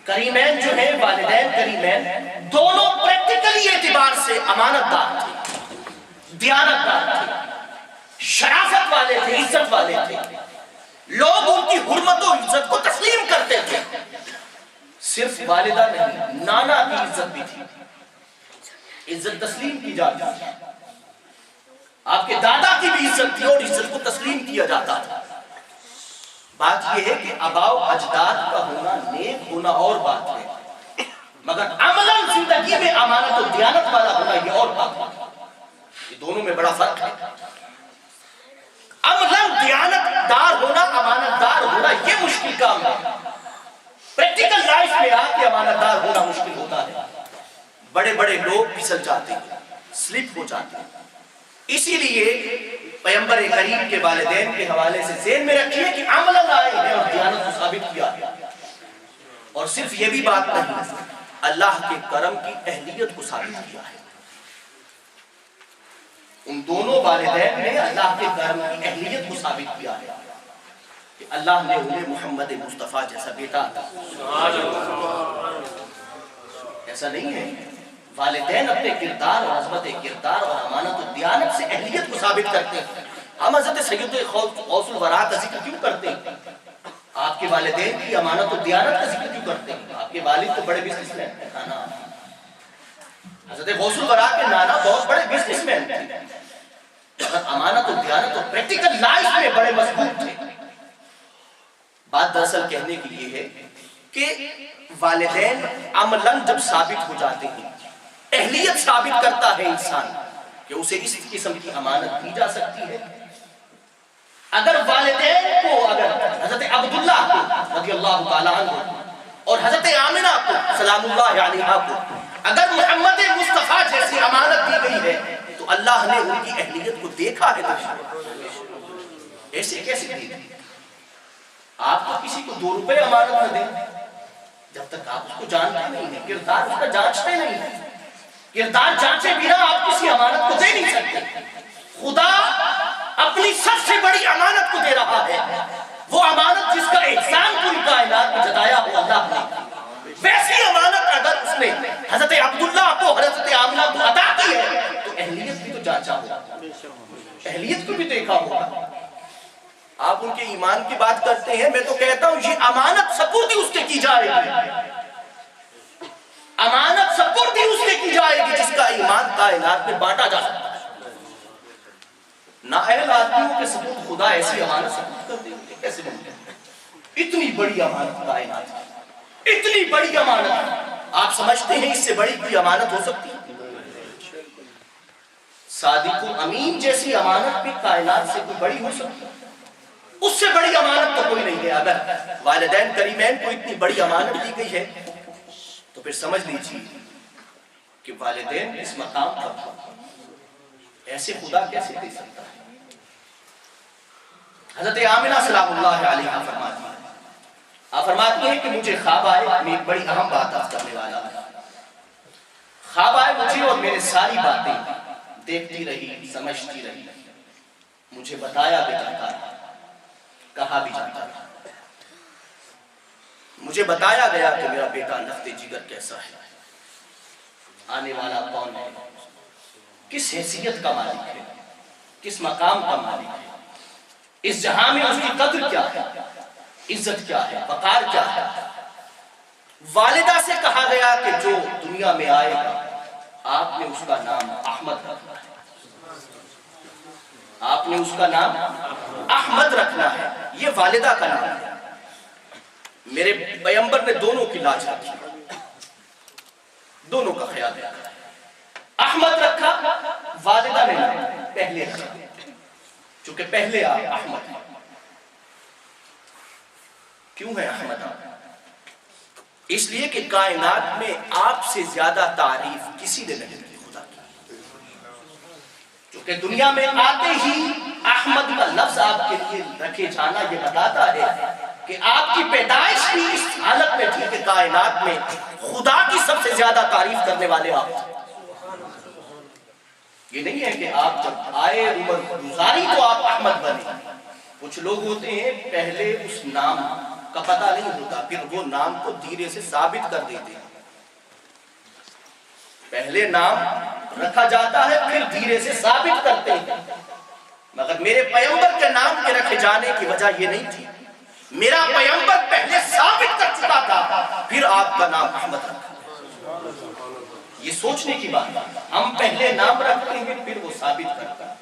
Speaker 1: کریمین جو ہیں، والدین کریمین دونوں پریکٹیکلی اعتبار سے امانت دار تھے، دیانت دار تھے، شرافت والے تھے، عزت والے تھے، لوگ ان کی حرمت و عزت کو تسلیم کرتے تھے۔ صرف والدہ نہیں، نانا کی عزت بھی تھی، عزت تسلیم کی جاتی تھی، آپ کے دادا کی بھی عزت تھی اور عزت کو تسلیم کیا جاتا تھا۔ بات یہ ہے کہ آباء و اجداد کا ہونا، نیک ہونا اور بات ہے، مگر عملاً زندگی میں امانت و دیانت والا ہونا یہ اور بات ہے۔ یہ دونوں میں بڑا فرق ہے۔ عملاً دیانت دار ہونا، امانت دار ہونا یہ مشکل کام ہے۔ پریکٹیکل لائف میں آ کے امانت دار ہونا مشکل ہوتا ہے۔ بڑے بڑے لوگ پھسل جاتے ہیں، سلپ ہو جاتے ہیں۔ اسی لیے پیغمبر کریم کے والدین کے حوالے سے ذہن میں رکھیے کہ عملاً آئے ہیں اور دیانت کو ثابت کیا ہے۔ اور صرف یہ بھی بات نہیں، اللہ کے کرم کی اہلیت کو ثابت کیا ہے۔ ان دونوں والدین نے اللہ کے کرم کی اہلیت کو ثابت کیا ہے کہ اللہ نے انہیں محمد مصطفیٰ جیسا بیٹا عطا کیا۔ ایسا نہیں ہے، والدین اپنے کردار اور عظمت کردار اور امانت و دیانت سے اہلیت کو ثابت کرتے ہیں۔ ہم حضرت سید غوث الورا کا ذکر کیوں کرتے ہیں؟ آپ کے والدین کی امانت و دیانت کا ذکر کیوں کرتے ہیں؟ آپ کے والد تو بڑے بزنس مین ہیں، نانا حضرت غوث الورا کے نانا بہت بڑے بزنس مین تھے، مگر امانت و دیانت اور پریکٹیکل لائف میں بڑے مضبوط تھے۔ بات دراصل کہنے کے لیے ہے کہ والدین عملاً جب ثابت ہو جاتے ہیں، اہلیت ثابت کرتا ہے انسان کہ اسے اس قسم کی امانت دی جا سکتی ہے۔ اگر والدین کو، اگر حضرت عبداللہ کو رضی اللہ تعالیٰ عنہ اور حضرت آمنہ کو سلام اللہ علیہا کو اگر محمد مصطفیٰ جیسی امانت دی گئی ہے تو اللہ نے ان کی اہلیت کو دیکھا ہے۔ ایسے کیسے دی؟ آپ کو کسی کو 2 روپے امانت نہ دیں جب تک آپ اس کو جانتے نہیں ہیں، کردار اس کا جانچتے نہیں ہیں۔ کردار جانچے بنا آپ کسی امانت کو دے نہیں سکتے۔ خدا اپنی سب سے بڑی امانت کو دے رہا ہے، وہ امانت جس کا احسان پوری کائنات میں جتایا ہو اللہ نے۔ ویسی امانت اگر اس نے حضرت عبداللہ کو، حضرت آمنہ کو عطا کی ہے تو اہلیت بھی تو جانچا ہوگا، اہلیت کو بھی دیکھا ہوگا۔ آپ ان کے ایمان کی بات کرتے ہیں، میں تو کہتا ہوں یہ امانت سپردی اس کے کی جائے گی، امانت سپردی اس کے کی جائے گی جس کا ایمان کائنات میں بانٹا جا سکتا ہے۔ نااہل آدمیوں کے سپرد خدا ایسی امانت سپرد کر دے گی، کیسے ممکن ہے؟ اتنی بڑی امانت کائنات، اتنی بڑی امانت، آپ سمجھتے ہیں اس سے بڑی کوئی امانت ہو سکتی ہے؟ صادق و امین جیسی امانت بھی کائنات سے کوئی بڑی ہو سکتی ہے؟ اس سے بڑی امانت تو کوئی نہیں ہے۔ اگر والدین کریمین کو اتنی بڑی امانت دی گئی ہے تو پھر سمجھ لیجیے کہ والدین اس مقام پر ایسے خدا کیسے دے سکتا ہے۔ حضرت آمنہ سلام اللہ علیہا فرماتی ہیں، آپ فرماتی ہیں کہ مجھے خواب آئے، میں ایک بڑی اہم بات آپ کرنے والا ہوں۔ خواب آئے مجھے اور میرے ساری باتیں دیکھتی رہی، سمجھتی رہی، مجھے بتایا بھی جاتا ہے، کہا بھی جاتا ہے۔ مجھے بتایا گیا کہ میرا بیٹا لخت جگر کیسا ہے، آنے والا کون ہے، کس حیثیت کا مالک ہے، کس مقام کا مالک ہے، اس جہاں میں اس کی قدر کیا ہے، عزت کیا ہے، وقار کیا ہے۔ والدہ سے کہا گیا کہ جو دنیا میں آئے گا آپ نے اس کا نام احمد رکھنا ہے، آپ نے اس کا نام احمد رکھنا ہے، یہ والدہ کا نام ہے۔ میرے پیغمبر نے دونوں کی لاج رکھی، دونوں کا خیال رکھا، احمد رکھا، والدہ نے پہلے رکھا، چونکہ پہلے آپ احمد ہیں۔ کیوں ہے احمد؟ اس لیے کہ کائنات میں آپ سے زیادہ تعریف کسی نے نہیں کی خدا کی، چونکہ دنیا میں آتے ہی احمد کا لفظ آپ کے لیے رکھے جانا یہ بتاتا ہے کہ آپ کی پیدائش بھی اس حالت میں تھی کہ کائنات میں خدا کی سب سے زیادہ تعریف کرنے والے آپ تھے۔ یہ نہیں ہے کہ آپ جب آئے عمر گزاری تو آپ احمد بنے۔ کچھ لوگ ہوتے ہیں پہلے اس نام کا پتہ نہیں ہوتا، پھر وہ نام کو دھیرے سے ثابت کر دیتے ہیں۔ پہلے نام رکھا جاتا ہے پھر دھیرے سے ثابت کرتے ہیں، مگر میرے پیغمبر کے نام کے رکھے جانے کی وجہ یہ نہیں تھی۔ میرا پیغمبر پہلے ثابت کر چکا تھا، پھر آپ کا نام احمد رکھا۔ یہ سوچنے کی بات ہے، ہم پہلے نام رکھتے ہیں پھر وہ ثابت کرتا ہے،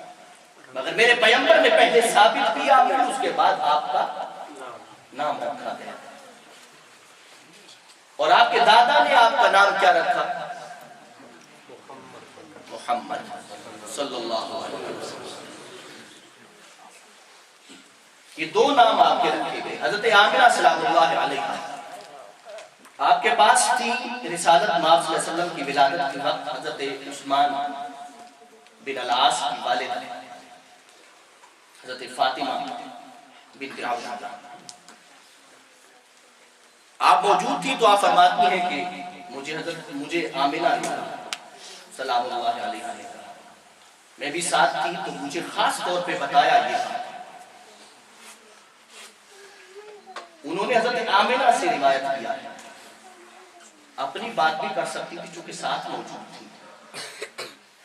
Speaker 1: مگر میرے پیغمبر نے پہلے ثابت کیا پھر اس کے بعد آپ کا نام رکھا گیا. اور آپ کے دادا نے آپ کا نام کیا رکھا؟ محمد صلی اللہ علیہ وسلم. یہ دو نام آپ کے رکھے گئے. حضرت آمنہ سلام اللہ علیہا آپ کے پاس تھی رسالت مآب صلی اللہ علیہ وسلم کی ولادت کے وقت حضرت عثمان بن العاص کی والدہ حضرت فاطمہ بنت عبد آپ موجود تھی تو آپ فرماتی ہیں کہ مجھے آمنہ سلام اللہ علیہا نے کہا. میں بھی ساتھ تھی تو مجھے خاص طور پہ بتایا یہ. انہوں نے حضرت آمنہ سے روایت کیا ہے. اپنی بات بھی کر سکتی تھی چونکہ ساتھ موجود تھی،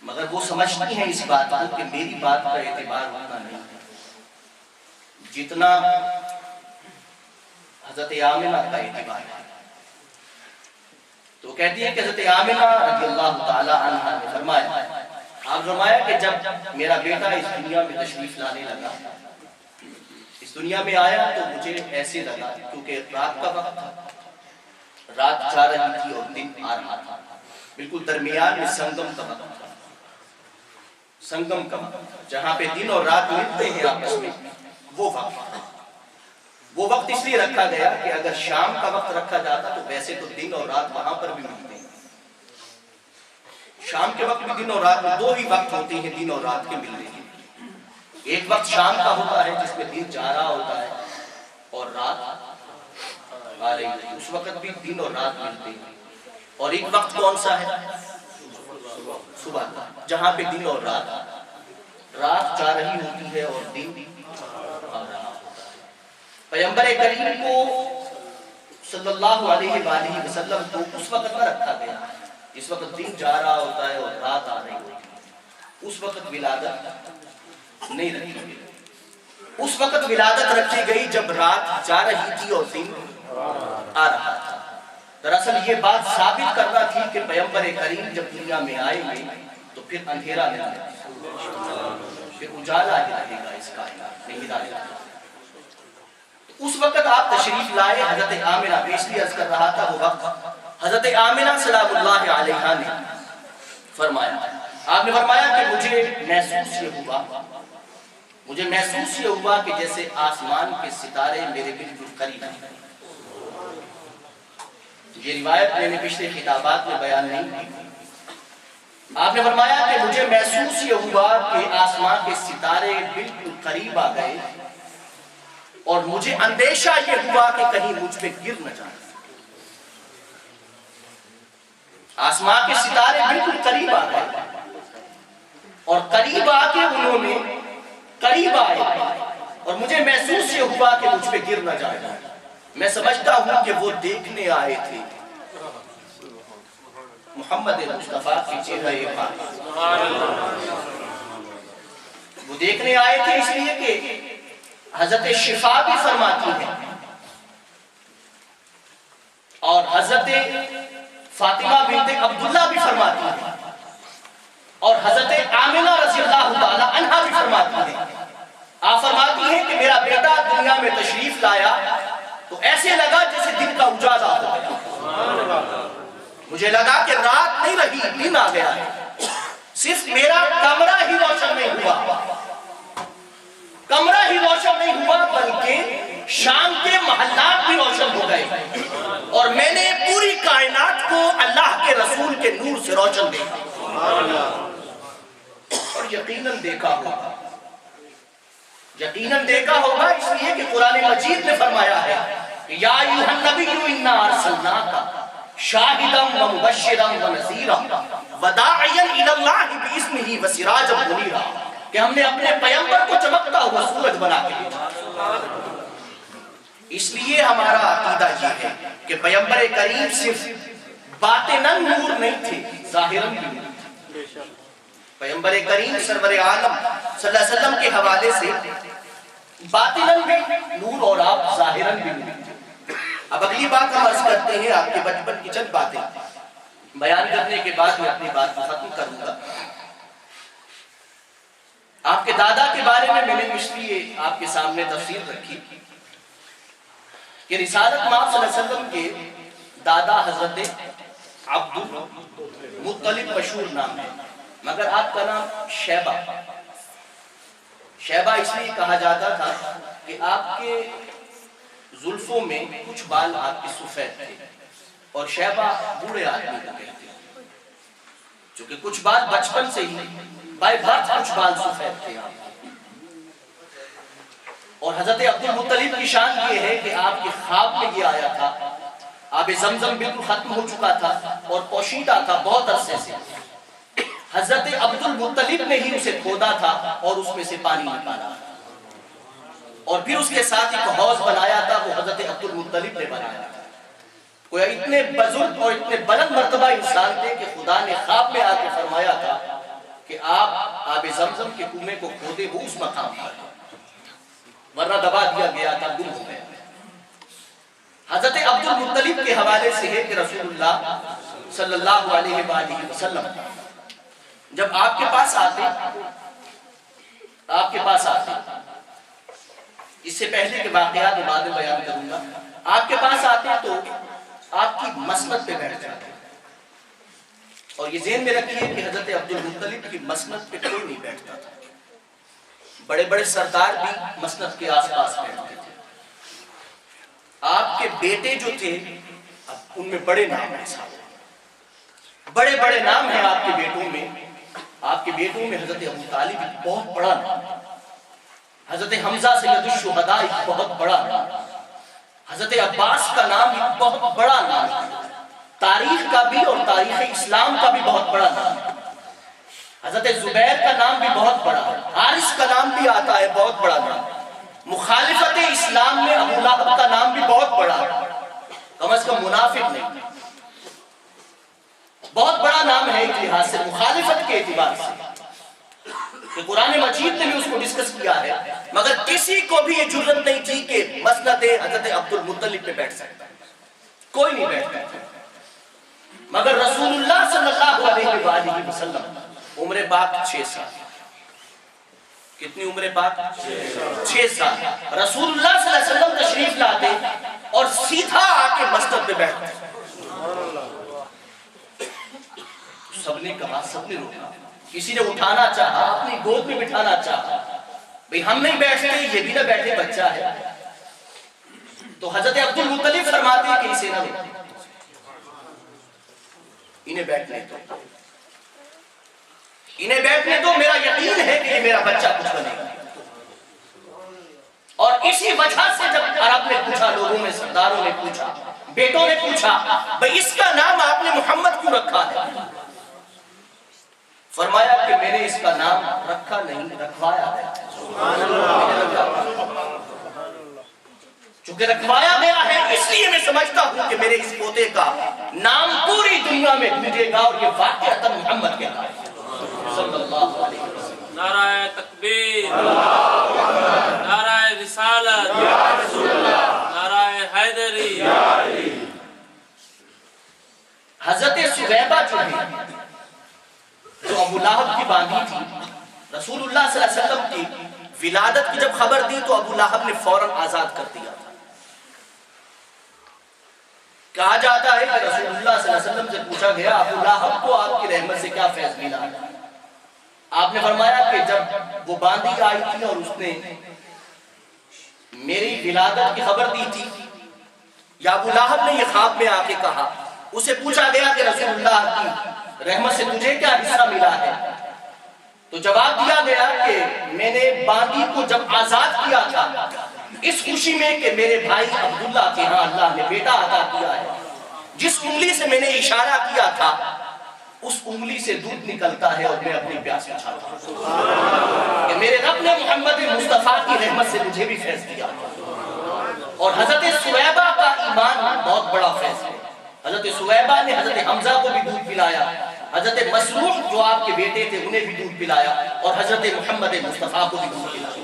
Speaker 1: مگر وہ سمجھتی ہیں اس بات کو کہ میری بات کا اعتبار اتنا نہیں ہے جتنا حضرت آمنہ کا اعتبار ہے. تو کہتی ہے کہ حضرت آمنہ رضی اللہ تعالی عنہ نے فرمایا کہ جب میرا بیٹا اس دنیا میں تشریف لانے لگا، اس دنیا میں آیا تو مجھے ایسے لگا کیونکہ رات کا وقت تھا، رات جا رہی تھی اور دن آ رہا تھا، بالکل درمیان میں سنگم کا وقت تھا. سنگم کا وقت جہاں پہ دن اور رات ملتے ہیں آپس میں، وہ وقت تھا. وہ وقت اس لیے رکھا گیا کہ اگر شام کا وقت رکھا جاتا تو ویسے تو دن اور رات وہاں پر بھی ملتے ہیں. شام کے وقت بھی دن اور رات میں دو ہی وقت ہوتے ہیں دن اور رات کے ملنے کے. ایک وقت شام کا ہوتا ہے جس میں دن جا رہا ہوتا ہے اور رات آ رہی ہے، اس وقت بھی دن اور رات ملتے ہیں. اور ایک وقت کون سا ہے؟ صبح کا، جہاں پہ دن اور رات جا رہی ہوتی ہے اور دن آ رہا. پیغمبر کریم کو صلی اللہ علیہ وآلہ وسلم کو اس وقت نہ رکھا گیا جس وقت دن جا رہا ہوتا ہے اور رات آ رہی ہوتی ہے. اس وقت ولادت نہیں رکھی گئی. اس وقت ولادت رکھی گئی جب رات جا رہی تھی اور دن آ رہا تھا. دراصل یہ بات ثابت کرنا تھی کہ پیغمبر کریم جب دنیا میں آئیں گے تو پھر اندھیرا نہیں رہے، پھر اجالا ہی رہے گا اس کائنات میں، ہدایت. اس وقت آپ تشریف لائے. حضرت آمنہ اس لیے عرض کر رہا تھا وہ وقت حضرت آمنہ سلام اللہ علیہا نے فرمایا، آپ نے فرمایا کہ مجھے محسوس یہ ہوا کہ جیسے آسمان کے ستارے میرے بالکل قریب ہیں. یہ روایت میں نے پچھلے خطابات میں بیان نہیں کی. آپ نے فرمایا کہ مجھے محسوس یہ ہوا کہ آسمان کے ستارے بالکل قریب آ گئے اور مجھے اندیشہ یہ ہوا کہ کہیں مجھ پہ گر نہ جائے. آسمان کے ستارے بالکل قریب آ گئے اور قریب آ کے انہوں نے قریب آئے اور مجھے محسوس یہ ہوا کہ مجھ پہ گر نہ جائے. میں سمجھتا ہوں کہ وہ دیکھنے آئے تھے محمد مصطفیٰ کی چہرہ پاک. وہ دیکھنے آئے تھے اس لیے کہ حضرت شفا بھی فرماتی ہیں اور حضرت فاطمہ بنت عبداللہ بھی فرماتی ہیں اور حضرت آمنہ رضی اللہ تعالی عنہ بھی فرماتی ہیں. آپ فرماتی ہیں کہ میرا بیٹا دنیا میں تشریف لایا تو ایسے لگا جیسے دن کا اجالا ہو گیا. مجھے لگا کہ رات نہیں رہی، دن آ گیا ہے. صرف میرا کمرہ ہی روشن نہیں ہوا، کمرہ ہی روشن نہیں ہوا بلکہ شام کے محلات بھی روشن ہو گئے اور میں نے پوری کائنات کو اللہ کے رسول کے نور سے روشن دیکھا. اور یقیناً دیکھا ہوگا اس لیے کہ قرآن مجید نے فرمایا ہے یا ایھا النبی انا ارسلناک شاہدا ومبشرا ونذیرا وداعیا الی اللہ باذنہ وسراجا منیرا، کہ ہم نے اپنے پیغمبر کو چمکتا ہوا سورج بنا کے بھیجا. اس لیے ہمارا عقیدہ یہ ہے کہ پیغمبر کریم صرف باطناً نور نہیں تھے، ظاہراً بھی نور تھے. پیغمبر کریم سرور عالم صلی اللہ علیہ وسلم کے حوالے سے باطناً بھی نور اور آپ ظاہراً بھی نور تھے. اب اگلی بات ہم عرض کرتے ہیں، آپ کے بچپن کی چند باتیں بیان کرنے کے بعد میں اپنی بات کو ختم کروں گا. آپ کے دادا کے بارے میں نے اس لیے آپ کے سامنے تفصیل رکھی کہ رسالت مآب صلی اللہ علیہ وسلم کے دادا حضرت عبد المطلب مشہور نام ہے، مگر آپ کا نام شیبہ۔ شیبہ اس لیے کہا جاتا تھا کہ آپ کے زلفوں میں کچھ بال آپ کے سفید تھے، اور شیبہ بوڑھے آدمی کو کہتے ہیں، چونکہ کچھ بال بچپن سے ہی بائی برتھ کچھ بال سفید تھے آپ۔ اور حضرت عبد المطلب کی شان یہ ہے کہ آپ کے خواب میں یہ آیا تھا، آب زمزم بالکل ختم ہو چکا تھا اور پوشیدہ تھا بہت عرصے سے، حضرت عبد المطلب نے ہی اسے کھودا تھا اور اس میں سے پانی نکالا، اور پھر اس کے ساتھ ایک حوض بنایا تھا، وہ حضرت عبد المطلب نے بنایا تھا۔ کوئی اتنے بزرگ اور اتنے بلند مرتبہ انسان تھے کہ خدا نے خواب میں آ کے فرمایا تھا کہ آپ آب زمزم کے کنویں کو کھودے ہو اس مقام پر، ورنہ دبا دیا گیا تھا، گم ہو گیا۔ حضرت عبد المطلب کے حوالے سے ہے کہ رسول اللہ صلی اللہ علیہ وآلہ وسلم جب آپ کے پاس آتے، اس سے پہلے کے واقعات میں بعد میں بیان کروں گا، آپ کے پاس آتے تو آپ کی مسند پہ بیٹھ جاتے، اور یہ ذہن میں رکھیے کہ حضرت عبد المطلب کی مسند پہ کوئی نہیں بیٹھتا تھا، بڑے بڑے سردار بھی مسند کے آس پاس بیٹھتے تھے۔ آپ کے بیٹے جو تھے ان میں بڑے نام ہیں، بڑے بڑے نام ہیں آپ کے بیٹوں میں۔ آپ کے بیٹوں میں حضرت ابو طالب ایک بہت بڑا نام، حضرت حمزہ سید الشہداء ایک بہت بڑا نام، حضرت عباس کا نام ایک بہت بڑا نام، تاریخ کا بھی اور تاریخ اسلام کا بھی بہت بڑا نام، حضرت زبیر کا نام بھی بہت بڑا ہے، حارث کا نام بھی آتا ہے، بہت بڑا نام۔ مخالفت اسلام میں ابو لہب کا نام بھی بہت بڑا ہے، کم از کم منافق نہیں، بہت بڑا نام ہے ایک لحاظ سے مخالفت کے اعتبار سے، کہ قرآن مجید نے بھی اس کو ڈسکس کیا ہے، مگر کسی کو بھی یہ جرأت نہیں تھی کہ مسند حضرت عبد المطلب پہ بیٹھ سکتا ہے، کوئی نہیں بیٹھتا، مگر رسول اللہ صلی اللہ علیہ وآلہ وسلم عمر پاک 6 سال، کتنی عمر پاک 6 سال، رسول اللہ صلی اللہ علیہ وسلم تشریف لاتے اور سیدھا آ کے مسجد پہ بیٹھتے، سب نے کہا، سب نے روکا، کسی نے اٹھانا چاہا، اپنی گود میں بٹھانا چاہا، بھئی ہم نہیں بیٹھتے، یہ بھی نہ بیٹھے، بچہ ہے، تو حضرت عبد المطلب فرماتے ہیں کہ اسے نہ روکتے، انہیں بیٹھنے دو، انہیں بیٹھنے دو، میرا یقین ہے کہ یہ میرا بچہ کچھ بنے گا۔ اور اسی وجہ سے جب عرب نے پوچھا، لوگوں میں سرداروں نے پوچھا، بیٹوں نے پوچھا، بھئی اس کا نام آپ نے محمد کیوں رکھا ہے؟ فرمایا کہ میں نے اس کا نام رکھا نہیں، رکھوایا ہے، چونکہ رکھوایا گیا ہے اس لیے میں سمجھتا ہوں کہ میرے اس پوتے کا نام پوری دنیا میں گونجے گا، اور یہ واقعہ محمد کہتا ہے صلی اللہ علیہ وسلم۔
Speaker 6: نعرہ تکبیر، نعرہ رسالت، نعرہ حیدری۔
Speaker 1: حضرت سویبہ جو ہے، جو ابو لہب کی باندھی تھی، رسول اللہ صلی اللہ علیہ وسلم کی ولادت کی جب خبر دی تو ابو لہب نے فوراً آزاد کر دیا تھا۔ کہا جاتا ہے کہ رسول اللہ صلی اللہ علیہ وسلم سے پوچھا گیا، ابو لہب کو آپ کی رحمت سے کیا فیض ملا؟ آپ نے فرمایا کہ جب وہ باندھی آئی تھی اور اس نے میری ولادت کی خبر دی تھی، یا ابو لہب نے یہ خواب میں آ کے کہا، اسے پوچھا گیا کہ رسول اللہ کی رحمت سے تجھے کیا حصہ ملا ہے؟ تو جواب دیا گیا کہ میں نے باندھی کو جب آزاد کیا تھا اس خوشی میں کہ میرے بھائی عبداللہ کے ہاں اللہ نے بیٹا عطا کیا ہے، جس انگلی سے میں نے اشارہ کیا تھا اس انگلی سے دودھ نکلتا ہے اور میں اپنی پیاس بجھاتا ہوں، کہ میرے رب نے محمد مصطفیٰ کی رحمت سے مجھے بھی فیض دیا۔ اور حضرت سویبہ کا ایمان بہت بڑا فیض ہے، حضرت سویبہ نے حضرت حمزہ کو بھی دودھ پلایا، حضرت مسروح جو آپ کے بیٹے تھے انہیں بھی دودھ پلایا، اور حضرت محمد مصطفیٰ کو بھی دودھ پلایا۔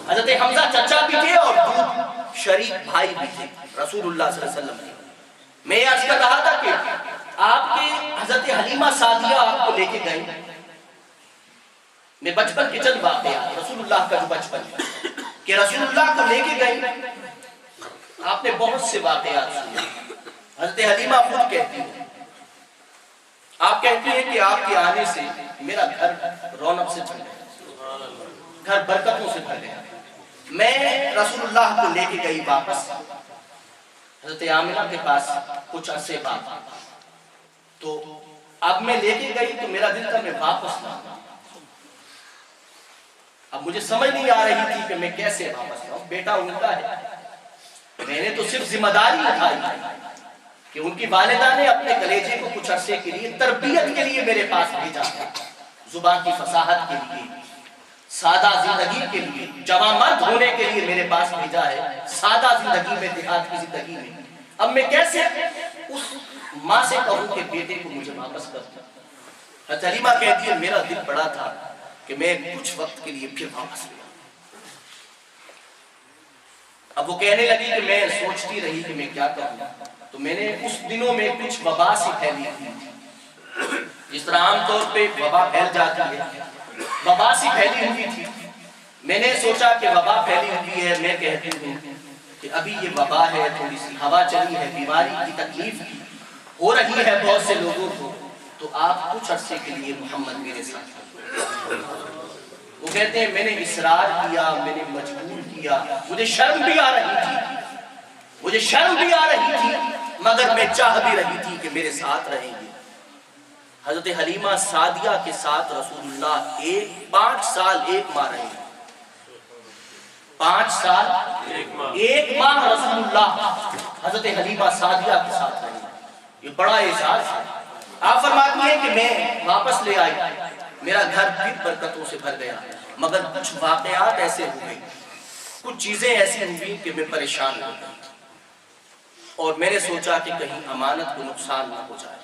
Speaker 1: حضرت حمزہ چچا بھی تھے اور دودھ شریک بھائی بھی تھے رسول اللہ صلی اللہ علیہ وسلم کے۔ میں آج کا کہا تھا کہ آپ کے حضرت حلیمہ سعدیہ آپ کو لے کے گئے، میں بچپن کے چند واقعات رسول اللہ کا جو بچپن ہے کہ رسول اللہ کو لے کے گئے آپ نے بہت سے واقعات سنے. حضرت حلیمہ خود کہتی ہیں، آپ کہتی ہیں کہ آپ کے آنے سے میرا گھر رونق سے بھر گیا، گھر برکتوں سے بھر گیا. میں رسول اللہ کو لے کے گئی واپس حضرت آمنہ کے پاس کچھ عرصے بعد. تو اب میں لے کے گئی تو میرا دل تھا میں واپس لاؤں. اب مجھے سمجھ نہیں آ رہی تھی کہ میں کیسے واپس لاؤں. بیٹا ان کا ہے، میں نے تو صرف ذمہ داری اٹھائی کہ ان کی والدہ نے اپنے کلیجے کو کچھ عرصے کے لیے تربیت کے لیے میرے پاس بھیجا ہے، زبان کی فصاحت کے لیے، سادہ زندگی کے لیے، جوان مرد ہونے کے لیے میرے پاس بھیجا ہے، سادہ زندگی میں، دیہات کی زندگی میں. اب میں کیسے اس ماں سے کہوں کہ بیٹے کو مجھے واپس کر دو. حضرت حلیمہ کہتی ہے میرا دل بڑا تھا کہ میں کچھ وقت کے لیے پھر واپس لیا. اب وہ کہنے لگی کہ میں سوچتی رہی کہ میں کیا کروں. تو میں نے اس دنوں میں کچھ وبا سی پھیلی تھی، جس طرح عام طور پہ وبا پھیل جاتی ہے، وبا سی پھیلی ہوئی تھی. میں نے سوچا کہ وبا پھیلی ہوئی ہے، میں کہتی ہوں کہ ابھی یہ وبا ہے، تھوڑی سی ہوا چلی ہے، بیماری کی تکلیف ہو رہی ہے بہت سے لوگوں کو، تو آپ کچھ عرصے کے لیے محمد میرے ساتھ. وہ کہتے ہیں میں نے اصرار کیا، میں نے مجبور کیا، مجھے شرم بھی آ رہی تھی، مجھے شرم بھی آ رہی تھی، مگر میں چاہ بھی رہی تھی کہ میرے ساتھ رہیں گے. حضرت حلیمہ سعدیہ کے ساتھ رسول اللہ 5 سال 1 ماہ رہے. 5 سال 1 ماہ رسول اللہ حضرت حلیمہ سعدیہ کے ساتھ رہے. یہ بڑا اعزاز ہے. آپ فرماتی ہیں کہ میں واپس لے آئی، میرا گھر پھر برکتوں سے بھر گیا، مگر کچھ واقعات ایسے ہوئے، کچھ چیزیں ایسی ہوئی کہ میں پریشان ہو گیا. اور میں نے سوچا کہ کہیں امانت کو نقصان نہ ہو جائے،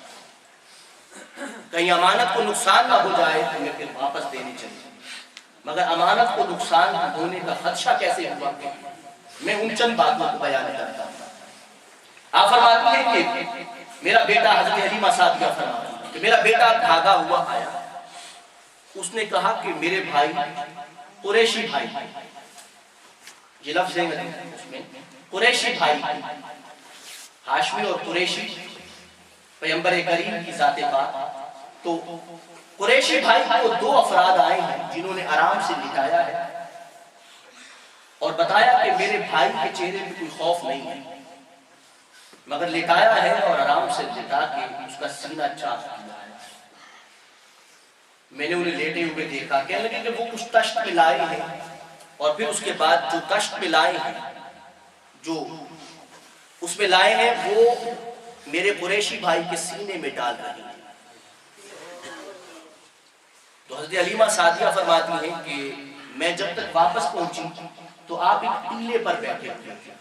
Speaker 1: کہیں امانت کو نقصان نہ ہو جائے تو میں پھر واپس دینے چلی. مگر امانت کو نقصان ہونے کا خدشہ کیسے ہوا کہ میں ان چند باتوں کو بیان کرتا ہوں. آپ فرماتی ہیں کہ میرا بیٹا، حضرت حلیمہ سعدیہ فرماتی ہیں کہ میرا بیٹا بھاگا ہوا آیا. اس نے کہا کہ میرے بھائی، قریشی بھائی، یہ لفظ ہے اس میں، قریشی بھائی، ہاشمی اور قریشی پیغمبر کریم کی ذات پاک. تو قریشی بھائی کو 2 افراد آئے ہیں جنہوں نے آرام سے لٹایا ہے اور بتایا کہ میرے بھائی کے چہرے میں کوئی خوف نہیں ہے، مگر لٹایا ہے اور آرام سے لٹا کے اس کا سینہ چاک کیا ہے. میں نے انہیں لیٹے ہوئے دیکھا، کہنے لگے کہ وہ کچھ تشت میں لائے ہیں، اور پھر اس کے بعد جو تشت میں لائے ہیں، جو اس میں لائے ہیں، وہ میرے قریشی بھائی کے سینے میں ڈال رہے ہیں. تو حضرت حلیمہ سعدیہ فرماتی ہیں کہ میں جب تک واپس پہنچی تو آپ ایک ٹیلے پر بیٹھے ہوئے،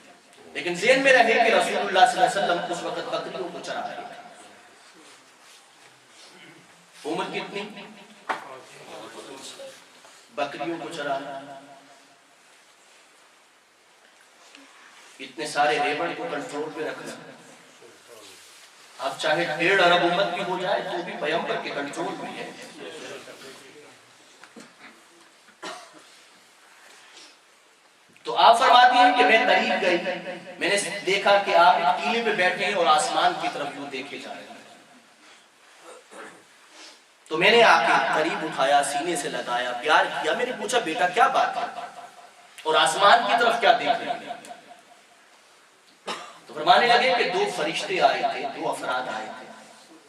Speaker 1: لیکن ذہن میں رہے کہ رسول اللہ صلی اللہ علیہ وسلم اس وقت بکریوں کو چرا رہے تھے. عمر کتنی؟ بکریوں کو چرانا. اتنے سارے ریوڑ کو کنٹرول پہ رکھنا. اب چاہے 1.5 ارب امت بھی ہو جائے تو بھی پیغمبر کے کنٹرول میں ہے. تو آپ فرماتی ہیں کہ میں قریب گئی، میں نے دیکھا کہ آپ ایک ٹیلے پہ بیٹھے ہیں اور آسمان کی طرف یوں دیکھے جا رہے ہیں. تو میں نے آ کے قریب اٹھایا، سینے سے لگایا، پیار کیا. میں نے پوچھا بیٹا کیا بات ہے اور آسمان کی طرف کیا دیکھ رہے ہیں؟ تو فرمانے لگے کہ 2 فرشتے آئے تھے، 2 افراد آئے تھے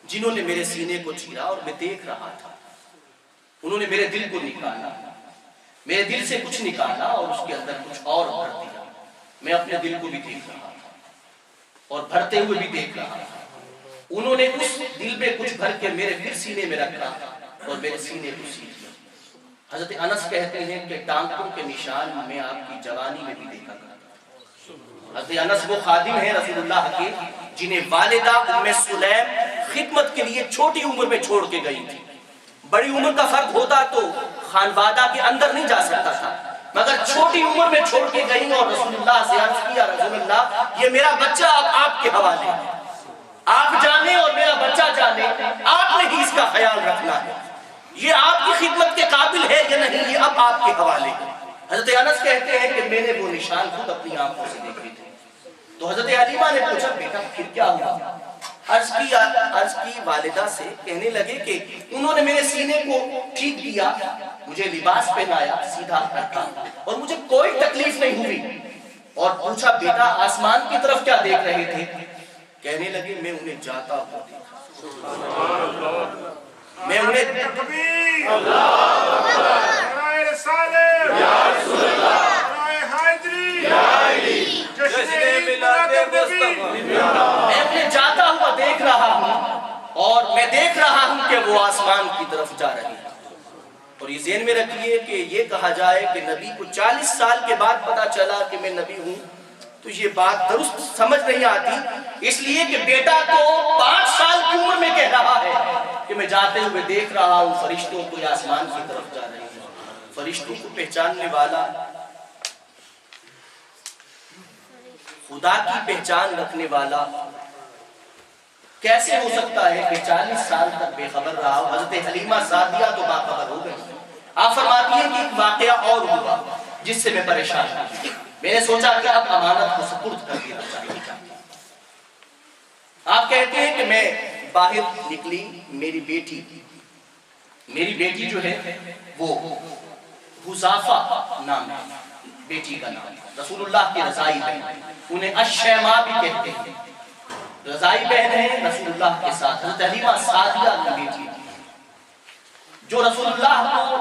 Speaker 1: جنہوں نے میرے سینے کو چیرا اور میں دیکھ رہا تھا. انہوں نے میرے دل کو نکالا، میرے دل سے کچھ نکالا اور اس کے اندر کچھ اور بھر دیا. میں اپنے دل کو بھی دیکھ رہا تھا اور بھرتے ہوئے بھی دیکھ رہا تھا. انہوں نے اس دل میں کچھ بھر کے میرے پھر سینے میں رکھا اور میرے سینے کو سی دیا. حضرت انس کہتے ہیں کہ ٹانکوں کے نشان میں آپ کی جوانی میں بھی دیکھا کرتا تھا. حضرت انس وہ خادم ہیں رسول اللہ کے جنہیں والدہ ام سلیم خدمت کے لیے چھوٹی عمر میں چھوڑ کے گئی تھی. بڑی عمر کا فرد ہوتا تو خانوادہ کے اندر نہیں جا سکتا تھا، مگر چھوٹی عمر میں چھوڑ کے گئی اور رسول اللہ سے عرض کیا رسول اللہ یہ میرا بچہ اب آپ کے حوالے ہے، آپ جانے اور میرا بچہ جانے، آپ نے ہی اس کا خیال رکھنا ہے. یہ آپ کی خدمت کے قابل ہے یا نہیں یہ اب آپ کے حوالے ہے. حضرت انس کہتے ہیں کہ میں نے وہ نشان خود اپنی آنکھوں سے دیکھے تھے. تو حضرت حلیمہ نے پوچھا بیٹا پھر کیا ہوا؟ عرض کی والدہ سے، کہنے لگے کہ انہوں نے میرے سینے کو ٹھیک کیا، مجھے لباس پہنایا، سیدھا رکھا اور مجھے کوئی تکلیف نہیں ہوئی۔ اور پوچھا بیٹا آسمان کی طرف کیا دیکھ رہے تھے؟ کہنے لگے میں انہیں جاتا ہوا دیکھا، میں انہیں
Speaker 3: تکبیر، نعرہ رسالت، نعرہ حیدری، جشن میلاد نبی،
Speaker 1: میں انہیں جاتا ہوا دیکھ رہا ہوں اور میں دیکھ رہا ہوں کہ وہ آسمان کی طرف جا رہے ہیں۔ اور یہ ذہن میں رکھیے کہ یہ کہا جائے کہ نبی کو 40 سال کے بعد پتا چلا کہ میں نبی ہوں، تو یہ بات درست سمجھ نہیں آتی، اس لیے کہ بیٹا تو 5 سال کی عمر میں کہہ رہا ہے کہ میں جاتے ہوئے دیکھ رہا ہوں فرشتوں کو یہ آسمان کی طرف جا رہے ہیں۔ فرشتوں کو پہچاننے والا، خدا کی پہچان رکھنے والا کیسے ہو سکتا ہے کہ 40 سال تک بے خبر رہا ہو؟ حضرت حلیمہ سعدیہ تو باخبر ہو گئی۔ آپ فرماتی ہیں کہ ایک واقعہ اور ہوا جس سے میں پریشان ہوں، میں نے سوچا کہ اب امانت کو سپرد کر دیا چاہیے۔ آپ کہتے ہیں کہ میں باہر نکلی، میری بیٹی جو ہے وہ حذافہ نام ہے، بیٹی کا نام رسول اللہ کی رضائی بہن، انہیں الشیماء بھی کہتے ہیں، رضائی بہن ہے رسول اللہ کے ساتھ۔ حضرت حلیمہ سعدیہ کی بیٹی جو رسول اللہ کو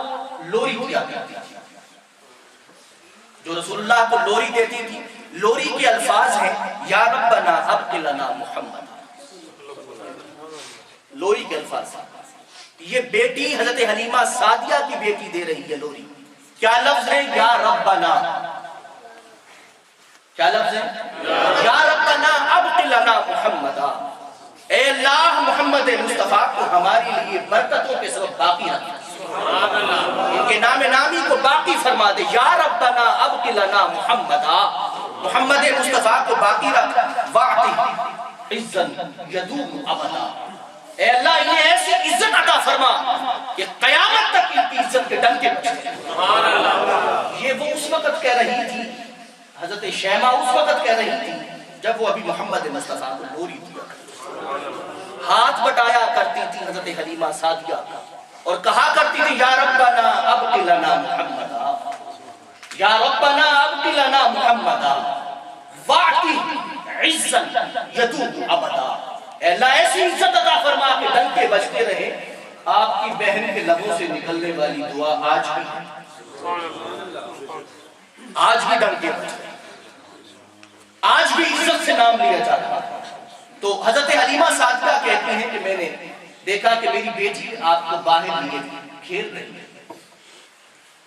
Speaker 1: لوری دیا کرتی تھی، جو رسول اللہ کو لوری دیتی تھی۔ لوری کے الفاظ ہیں یا ربنا ابق لنا محمد، لوری کے الفاظ ہیں۔ یہ بیٹی حضرت حلیمہ سعدیہ کی بیٹی دے رہی ہے لوری۔ کیا لفظ ہے؟ یا ربنا، کیا لفظ ہے؟ یا ربنا ابق لنا محمد، اے اللہ محمد مصطفیٰ کو ہمارے لیے برکتوں کے سبب باقی رکھ، ان کے نام نامی کو باقی فرما دے۔ یا ربنا ابق لنا محمد، محمد مصطفیٰ کو باقی رکھ، واعطِ عزت یدوم ابدا، اے اللہ انہیں ایسی عزت عطا فرما کہ قیامت تک ان کی عزت کے ڈنکے بجتے۔ یہ وہ اس وقت کہہ رہی تھی، حضرت شیماء اس وقت کہہ رہی تھی جب وہ ابھی محمد مصطفیٰ کو لوری دیا، ہاتھ بٹایا کرتی تھی حضرت حلیمہ سعدیہ کا اور کہا کرتی تھی یا ربنا ابق لنا محمد، یا ربنا ابق لنا محمد واعطِ عزت یدوم ابدا، اے اللہ ایسی عزت عطا فرما کہ ڈنکے بجتے رہے۔ آپ کی بہن کے لبوں سے نکلنے والی دعا آج بھی ڈنکے بجتے ہیں، آج بھی عزت سے نام لیا جاتا ہے۔ تو حضرت حلیمہ سعدیہ کہتی ہیں کہ میں نے دیکھا کہ میری بیٹی آپ کو باہر لیے کھیل رہی ہے،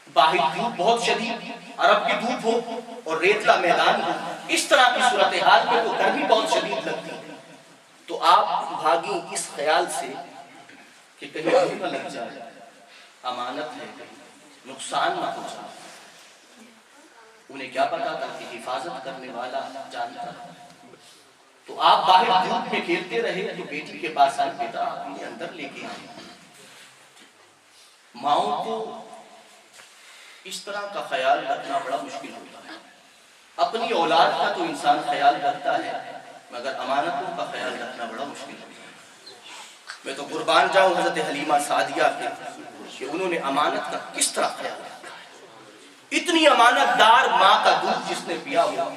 Speaker 1: باہر دھوپ بہت شدید، عرب کی دھوپ ہو اور ریتلا میدان ہو، اس طرح کی صورتحال میں تو گرمی بہت شدید لگتی ہے۔ تو آپ بھاگی اس خیال سے کہ کہیں نہ لگ جائے، امانت ہے، نقصان نہ ہو جائے۔ انہیں کیا پتا تھا کہ حفاظت کرنے والا جانتا ہے۔ تو آپ باہر دھوپ میں کھیلتے رہے تو بیٹی کے پاس آئے، بیٹا آپ نے اندر لے کے آئے۔ ماؤں کو اس طرح کا خیال رکھنا بڑا مشکل ہوتا ہے۔ اپنی اولاد کا تو انسان خیال رکھتا ہے، مگر امانتوں کا خیال رکھنا بڑا مشکل ہوتا ہے۔ میں تو قربان جاؤں حضرت حلیمہ سعدیہ کے کہ انہوں نے امانت کا کس طرح خیال رکھا ہے۔ اتنی امانت دار ماں کا دودھ جس نے پیا ہو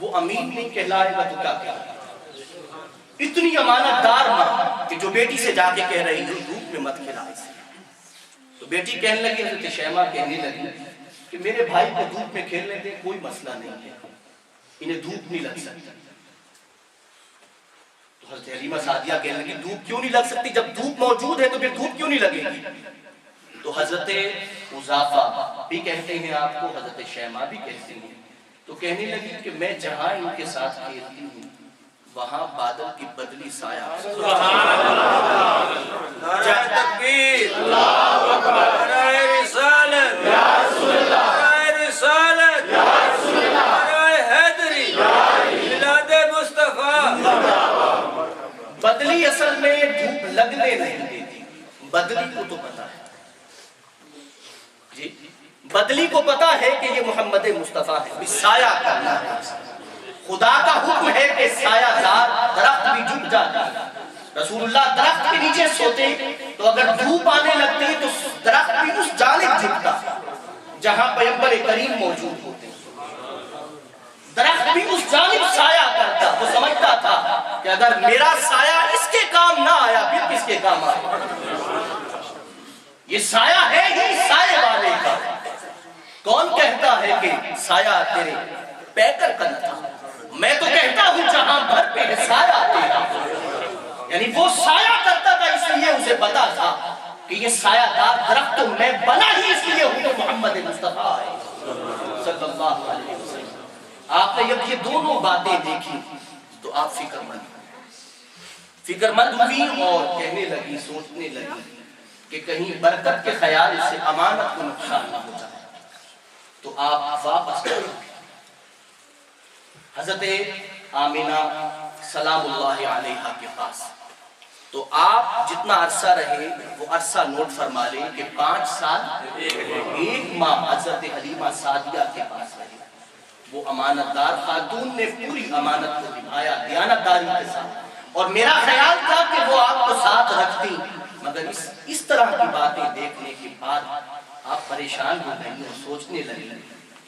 Speaker 1: وہ امین نہیں کہلائے گا تو کیا کہلائے گا؟ اتنی امانت دار ماں کہ جو بیٹی سے جا کے کہہ رہی ہے دودھ میں مت کھلائے سے۔ تو بیٹی کہنے لگی، حضرت شیماء کہنے لگی کہ میرے بھائی کو دھوپ میں کھیلنے دیں، کوئی مسئلہ نہیں ہے، انہیں دھوپ نہیں لگ سکتی۔ تو حضرت حلیمہ سعدیہ کہنے لگی دھوپ کیوں نہیں لگ سکتی؟ جب دھوپ موجود ہے تو پھر دھوپ کیوں نہیں لگے گی؟ تو حضرت حذافہ بھی کہتے ہیں آپ کو، حضرت شیماء بھی کہتے ہیں، تو کہنے لگی کہ میں جہاں ان کے ساتھ کھیلتی ہوں وہاں بادل کی بدلی سایہ۔
Speaker 3: نعرہ تکبیر، نعرہ رسالت، نعرہ رسالت، نعرہ حیدری، میلاد مصطفیٰ۔
Speaker 1: بدلی اصل میں دھوپ لگنے نہیں دیتی، بدلی کو تو پتا ہے جی، بدلی کو پتا ہے کہ یہ محمد مصطفیٰ ہے، سایہ کرنا ہے۔ خدا کا حکم ہے کہ سایہ دار درخت بھی جھک جاتا ہے. رسول اللہ درخت کے نیچے سوتے تو اگر دھوپ آنے لگتی تو درخت بھی اس جانب جھکتا جہاں پیغمبر کریم موجود ہوتے. درخت بھی اس جانب سایہ کرتا. وہ سمجھتا تھا کہ اگر میرا سایہ اس کے کام نہ آیا پھر کس کے کام آیا. یہ سایہ ہے ہی سایہ والے کا. کون کہتا ہے کہ سایہ تیرے پیکر کا نہ تھا؟ میں تو کہتا ہوں جہاں بھر پہ ہے سایہ تیرا. یعنی وہ سایہ کرتا تھا اس لیے اسے پتا تھا کہ یہ سایہ دار درخت تو میں بنا ہی اس لیے ہوں کہ محمد مصطفیٰ صلی اللہ علیہ وسلم. آپ نے جب یہ دونوں باتیں دیکھی تو آپ فکر مند ہوئی اور کہنے لگی, سوچنے لگی کہ کہیں برکت کے خیال سے امانت کو نقصان نہ ہو جائے. تو آپ واپس حضرت آمینہ سلام اللہ علیہا کے پاس. تو آپ جتنا عرصہ رہے وہ عرصہ نوٹ فرما لیں کہ 5 سال 1 ماہ حضرت حلیمہ سعدیہ کے پاس رہے. وہ امانتدار خاتون نے پوری امانت کو نبھایا دیانتداری کے ساتھ. اور میرا خیال تھا کہ وہ آپ کو ساتھ رکھتی, مگر اس طرح کی باتیں دیکھنے کے بعد آپ پریشان ہو گئی اور سوچنے لگی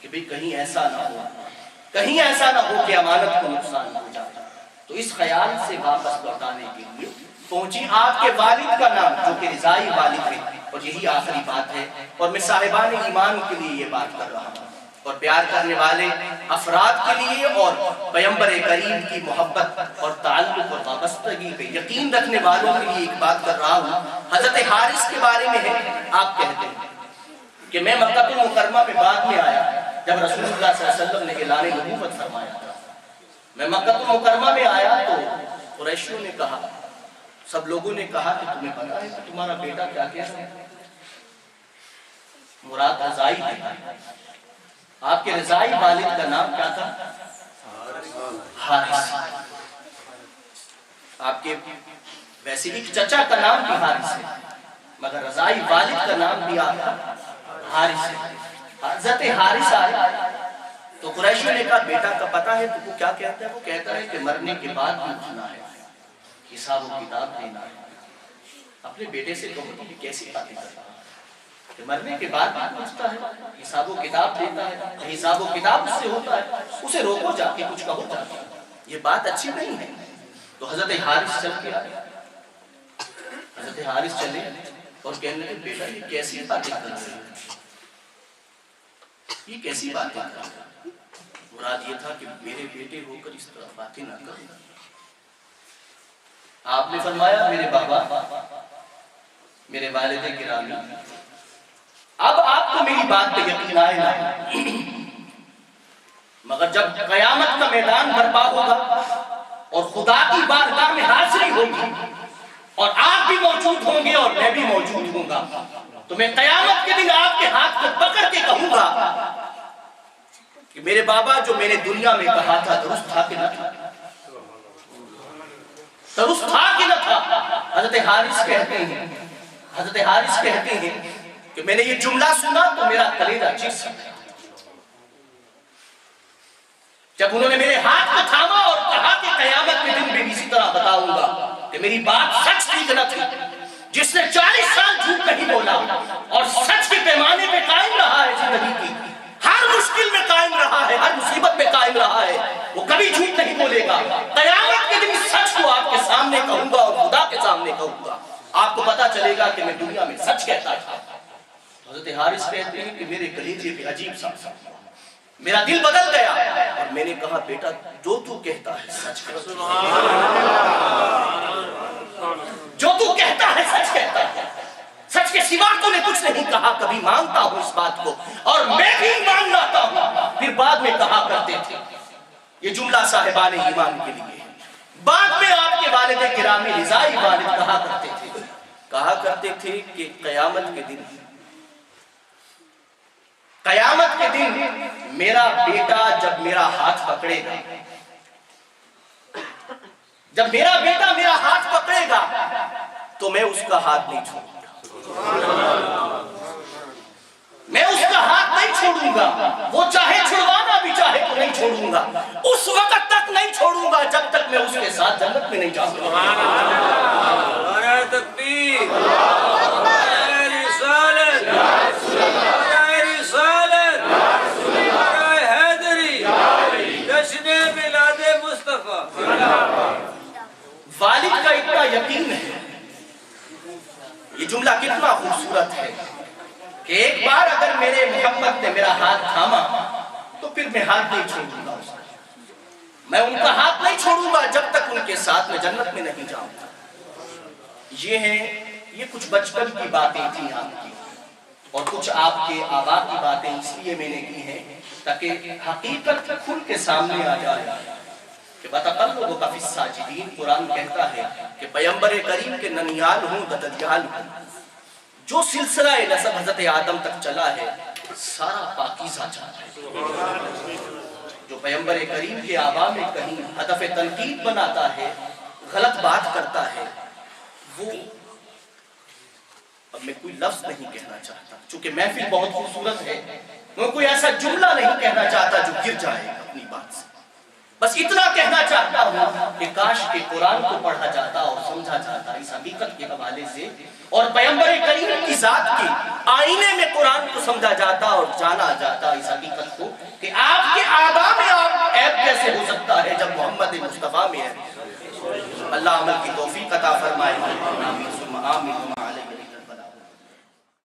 Speaker 1: کہ بھئی کہیں ایسا نہ ہو کہ امانت کو نقصان نہ ہو جائے. تو اس خیال سے واپس لوٹانے کے لیے پہنچی. آپ کے والد کا نام جو کہ رضائی والد ہے, اور یہی آخری بات ہے اور میں صاحبان ایمان کے لیے یہ بات کر رہا ہوں اور پیار کرنے والے افراد کے لیے اور پیغمبر کریم کی محبت اور تعلق اور وابستگی پہ یقین رکھنے والوں کے لیے ایک بات کر رہا ہوں. حضرت حارث کے بارے میں ہے, آپ کہتے ہیں کہ میں مکہ المکرمہ میں بعد میں آیا جب رسول اللہ صلی اللہ علیہ وسلم نے اعلان نبوت فرمایا تھا. میں مکہ المکرمہ میں آیا تو قریشیوں نے کہا, سب لوگوں نے کہا کہ تمہیں پتا ہے کہ تمہارا بیٹا کیا کہتا ہے؟ مراد رضائی ہے. آپ کے رضائی والد کا نام کیا تھا؟ حارث. آپ کے ویسے ایک چچا کا نام بھی حارث ہے مگر رضائی والد کا نام بھی حارث ہے. حضرت حارث آئے تو قریشیوں نے کہا بیٹا کا پتا ہے تو وہ کیا کہتا ہے؟ وہ کہتا ہے کہ مرنے کے بعد بھی اٹھنا ہے, حساب و کتاب دینا ہے. اپنے بیٹے سے کہو کہ کیسی باتیں کرتا ہے کہ مرنے کے بعد بھی پوچھتا ہے, حساب و کتاب دیتا ہے, حساب و کتاب اس سے ہوتا ہے, اسے روکو جا کے کچھ کہو جا کے, یہ بات اچھی نہیں ہے. تو حضرت حارث چل کے آئے. حضرت حارث چلے اور کہنے لگے بیٹا یہ کیسی باتیں کر رہے ہیں, یہ کیسی باتیں کر رہے ہیں؟ مراد یہ تھا کہ میرے بیٹے ہو کر اس طرح باتیں نہ کریں. آپ نے فرمایا میرے بابا, میرے والد گرامی, اب آپ کو میری بات پہ یقین آئے نہ, مگر جب قیامت کا میدان برپا ہوگا اور خدا کی بارگاہ میں حاضری ہوگی اور آپ بھی موجود ہوں گے اور میں بھی موجود ہوں گا, تو میں قیامت کے دن آپ کے ہاتھ کو پکڑ کے کہوں گا کہ میرے بابا جو میں نے دنیا میں کہا تھا درست تھا کہ نہ تھا, درست تھا کہ نہ تھا. حضرت حارث کہتے ہیں کہ میں نے یہ جملہ سنا تو میرا کلیجہ چیز سکتا. جب انہوں نے میرے ہاتھ کو تھاما اور کہا کہ قیامت کے دن بھی اسی طرح بتاؤں گا کہ میری بات سچ تھی کہ نہ تھی, جس نے 40 سال جھوٹ نہیں بولا اور سچ کے پیمانے پہ قائم رہا ہے, زندگی کی ہر مشکل میں قائم رہا ہے, ہر مصیبت میں قائم رہا ہے, وہ کبھی جھوٹ نہیں بولے گا. قیامت کے دن سچ کو آپ کے سامنے کہوں گا اور خدا کے سامنے کہوں گا, آپ کو پتا چلے گا کہ میں دنیا میں سچ کہتا تھا. حضرت حارث کہتے ہیں کہ میرے کلیجے پہ عجیب سا میرا دل بدل گیا اور میں نے کہا بیٹا جو تو کہتا ہے سچ کہتا ہے, جو تو کہتا ہے سچ کہتا ہے, سچ کے سوا تو نے کچھ نہیں کہا. کبھی مانتا ہوں اس بات کو اور میں بھی مان لاتا ہوں. پھر بعد میں کہا کرتے تھے, یہ جملہ صاحبان ایمان کے لیے, بعد میں آپ کے والد گرامی رضائی والد کہا کرتے تھے کہ قیامت کے دن میرا بیٹا جب میرا ہاتھ پکڑے گا, جب میرا بیٹا میرا ہاتھ پکڑے گا تو میں اس کا ہاتھ نہیں چھوڑوں گا, میں اس کا ہاتھ نہیں چھوڑوں گا، وہ چاہے چھڑوانا بھی چاہے تو نہیں چھوڑوں گا، اس وقت تک نہیں چھوڑوں گا جب تک میں اس کے ساتھ جنت میں نہیں جاؤں گا۔
Speaker 3: نعرہ تکبیر، نعرہ رسالت، نعرہ رسالت، نعرہ حیدری، جشن میلاد مصطفیٰ۔
Speaker 1: والد کا اتنا یقین ہے، یہ جملہ کتنا خوبصورت ہے کہ ایک بار اگر میرے محمد نے میرا ہاتھ تھاما تو پھر میں ہاتھ نہیں چھوڑوں گا اس کا، میں ان کا ہاتھ نہیں چھوڑوں گا جب تک ان کے ساتھ میں جنت میں نہیں جاؤں گا۔ یہ کچھ بچپن کی باتیں تھیں آپ کی، اور کچھ آپ کے آبا کی باتیں اس لیے میں نے کی ہیں تاکہ حقیقت کھل کے سامنے آ جائے کہ بَتَقَلُّبُكَ فِي السَّاجِدِينَ۔ قرآن کہتا ہے کہ پیغمبر کریم کے ننیال ہوں ددیال ہوں، جو سلسلہ نسب حضرت آدم تک چلا ہے سارا پاکیزہ چلا ہے۔ جو پیغمبر کریم کے آبا میں کہیں ہدف تنقید بناتا ہے، غلط بات کرتا ہے، وہ اب میں کوئی لفظ نہیں کہنا چاہتا چونکہ محفل بہت خوبصورت ہے، میں کوئی ایسا جملہ نہیں کہنا چاہتا جو گر جائے اپنی بات سے، بس اتنا کہنا چاہتا ہوں کہ کاش کہ قرآن کو پڑھا جاتا اور سمجھا جاتا اس حقیقت کے حوالے سے، اور پیغمبر کریم کی ذات کے آئینے میں قرآن کو سمجھا جاتا اور جانا جاتا اس حقیقت کو کہ آپ کے آبا میں آپ عیب کیسے ہو سکتا ہے جب محمد مصطفیٰ میں ہے۔ اللہ عمل کی توفیق عطا فرمائے، آمین ثم آمین۔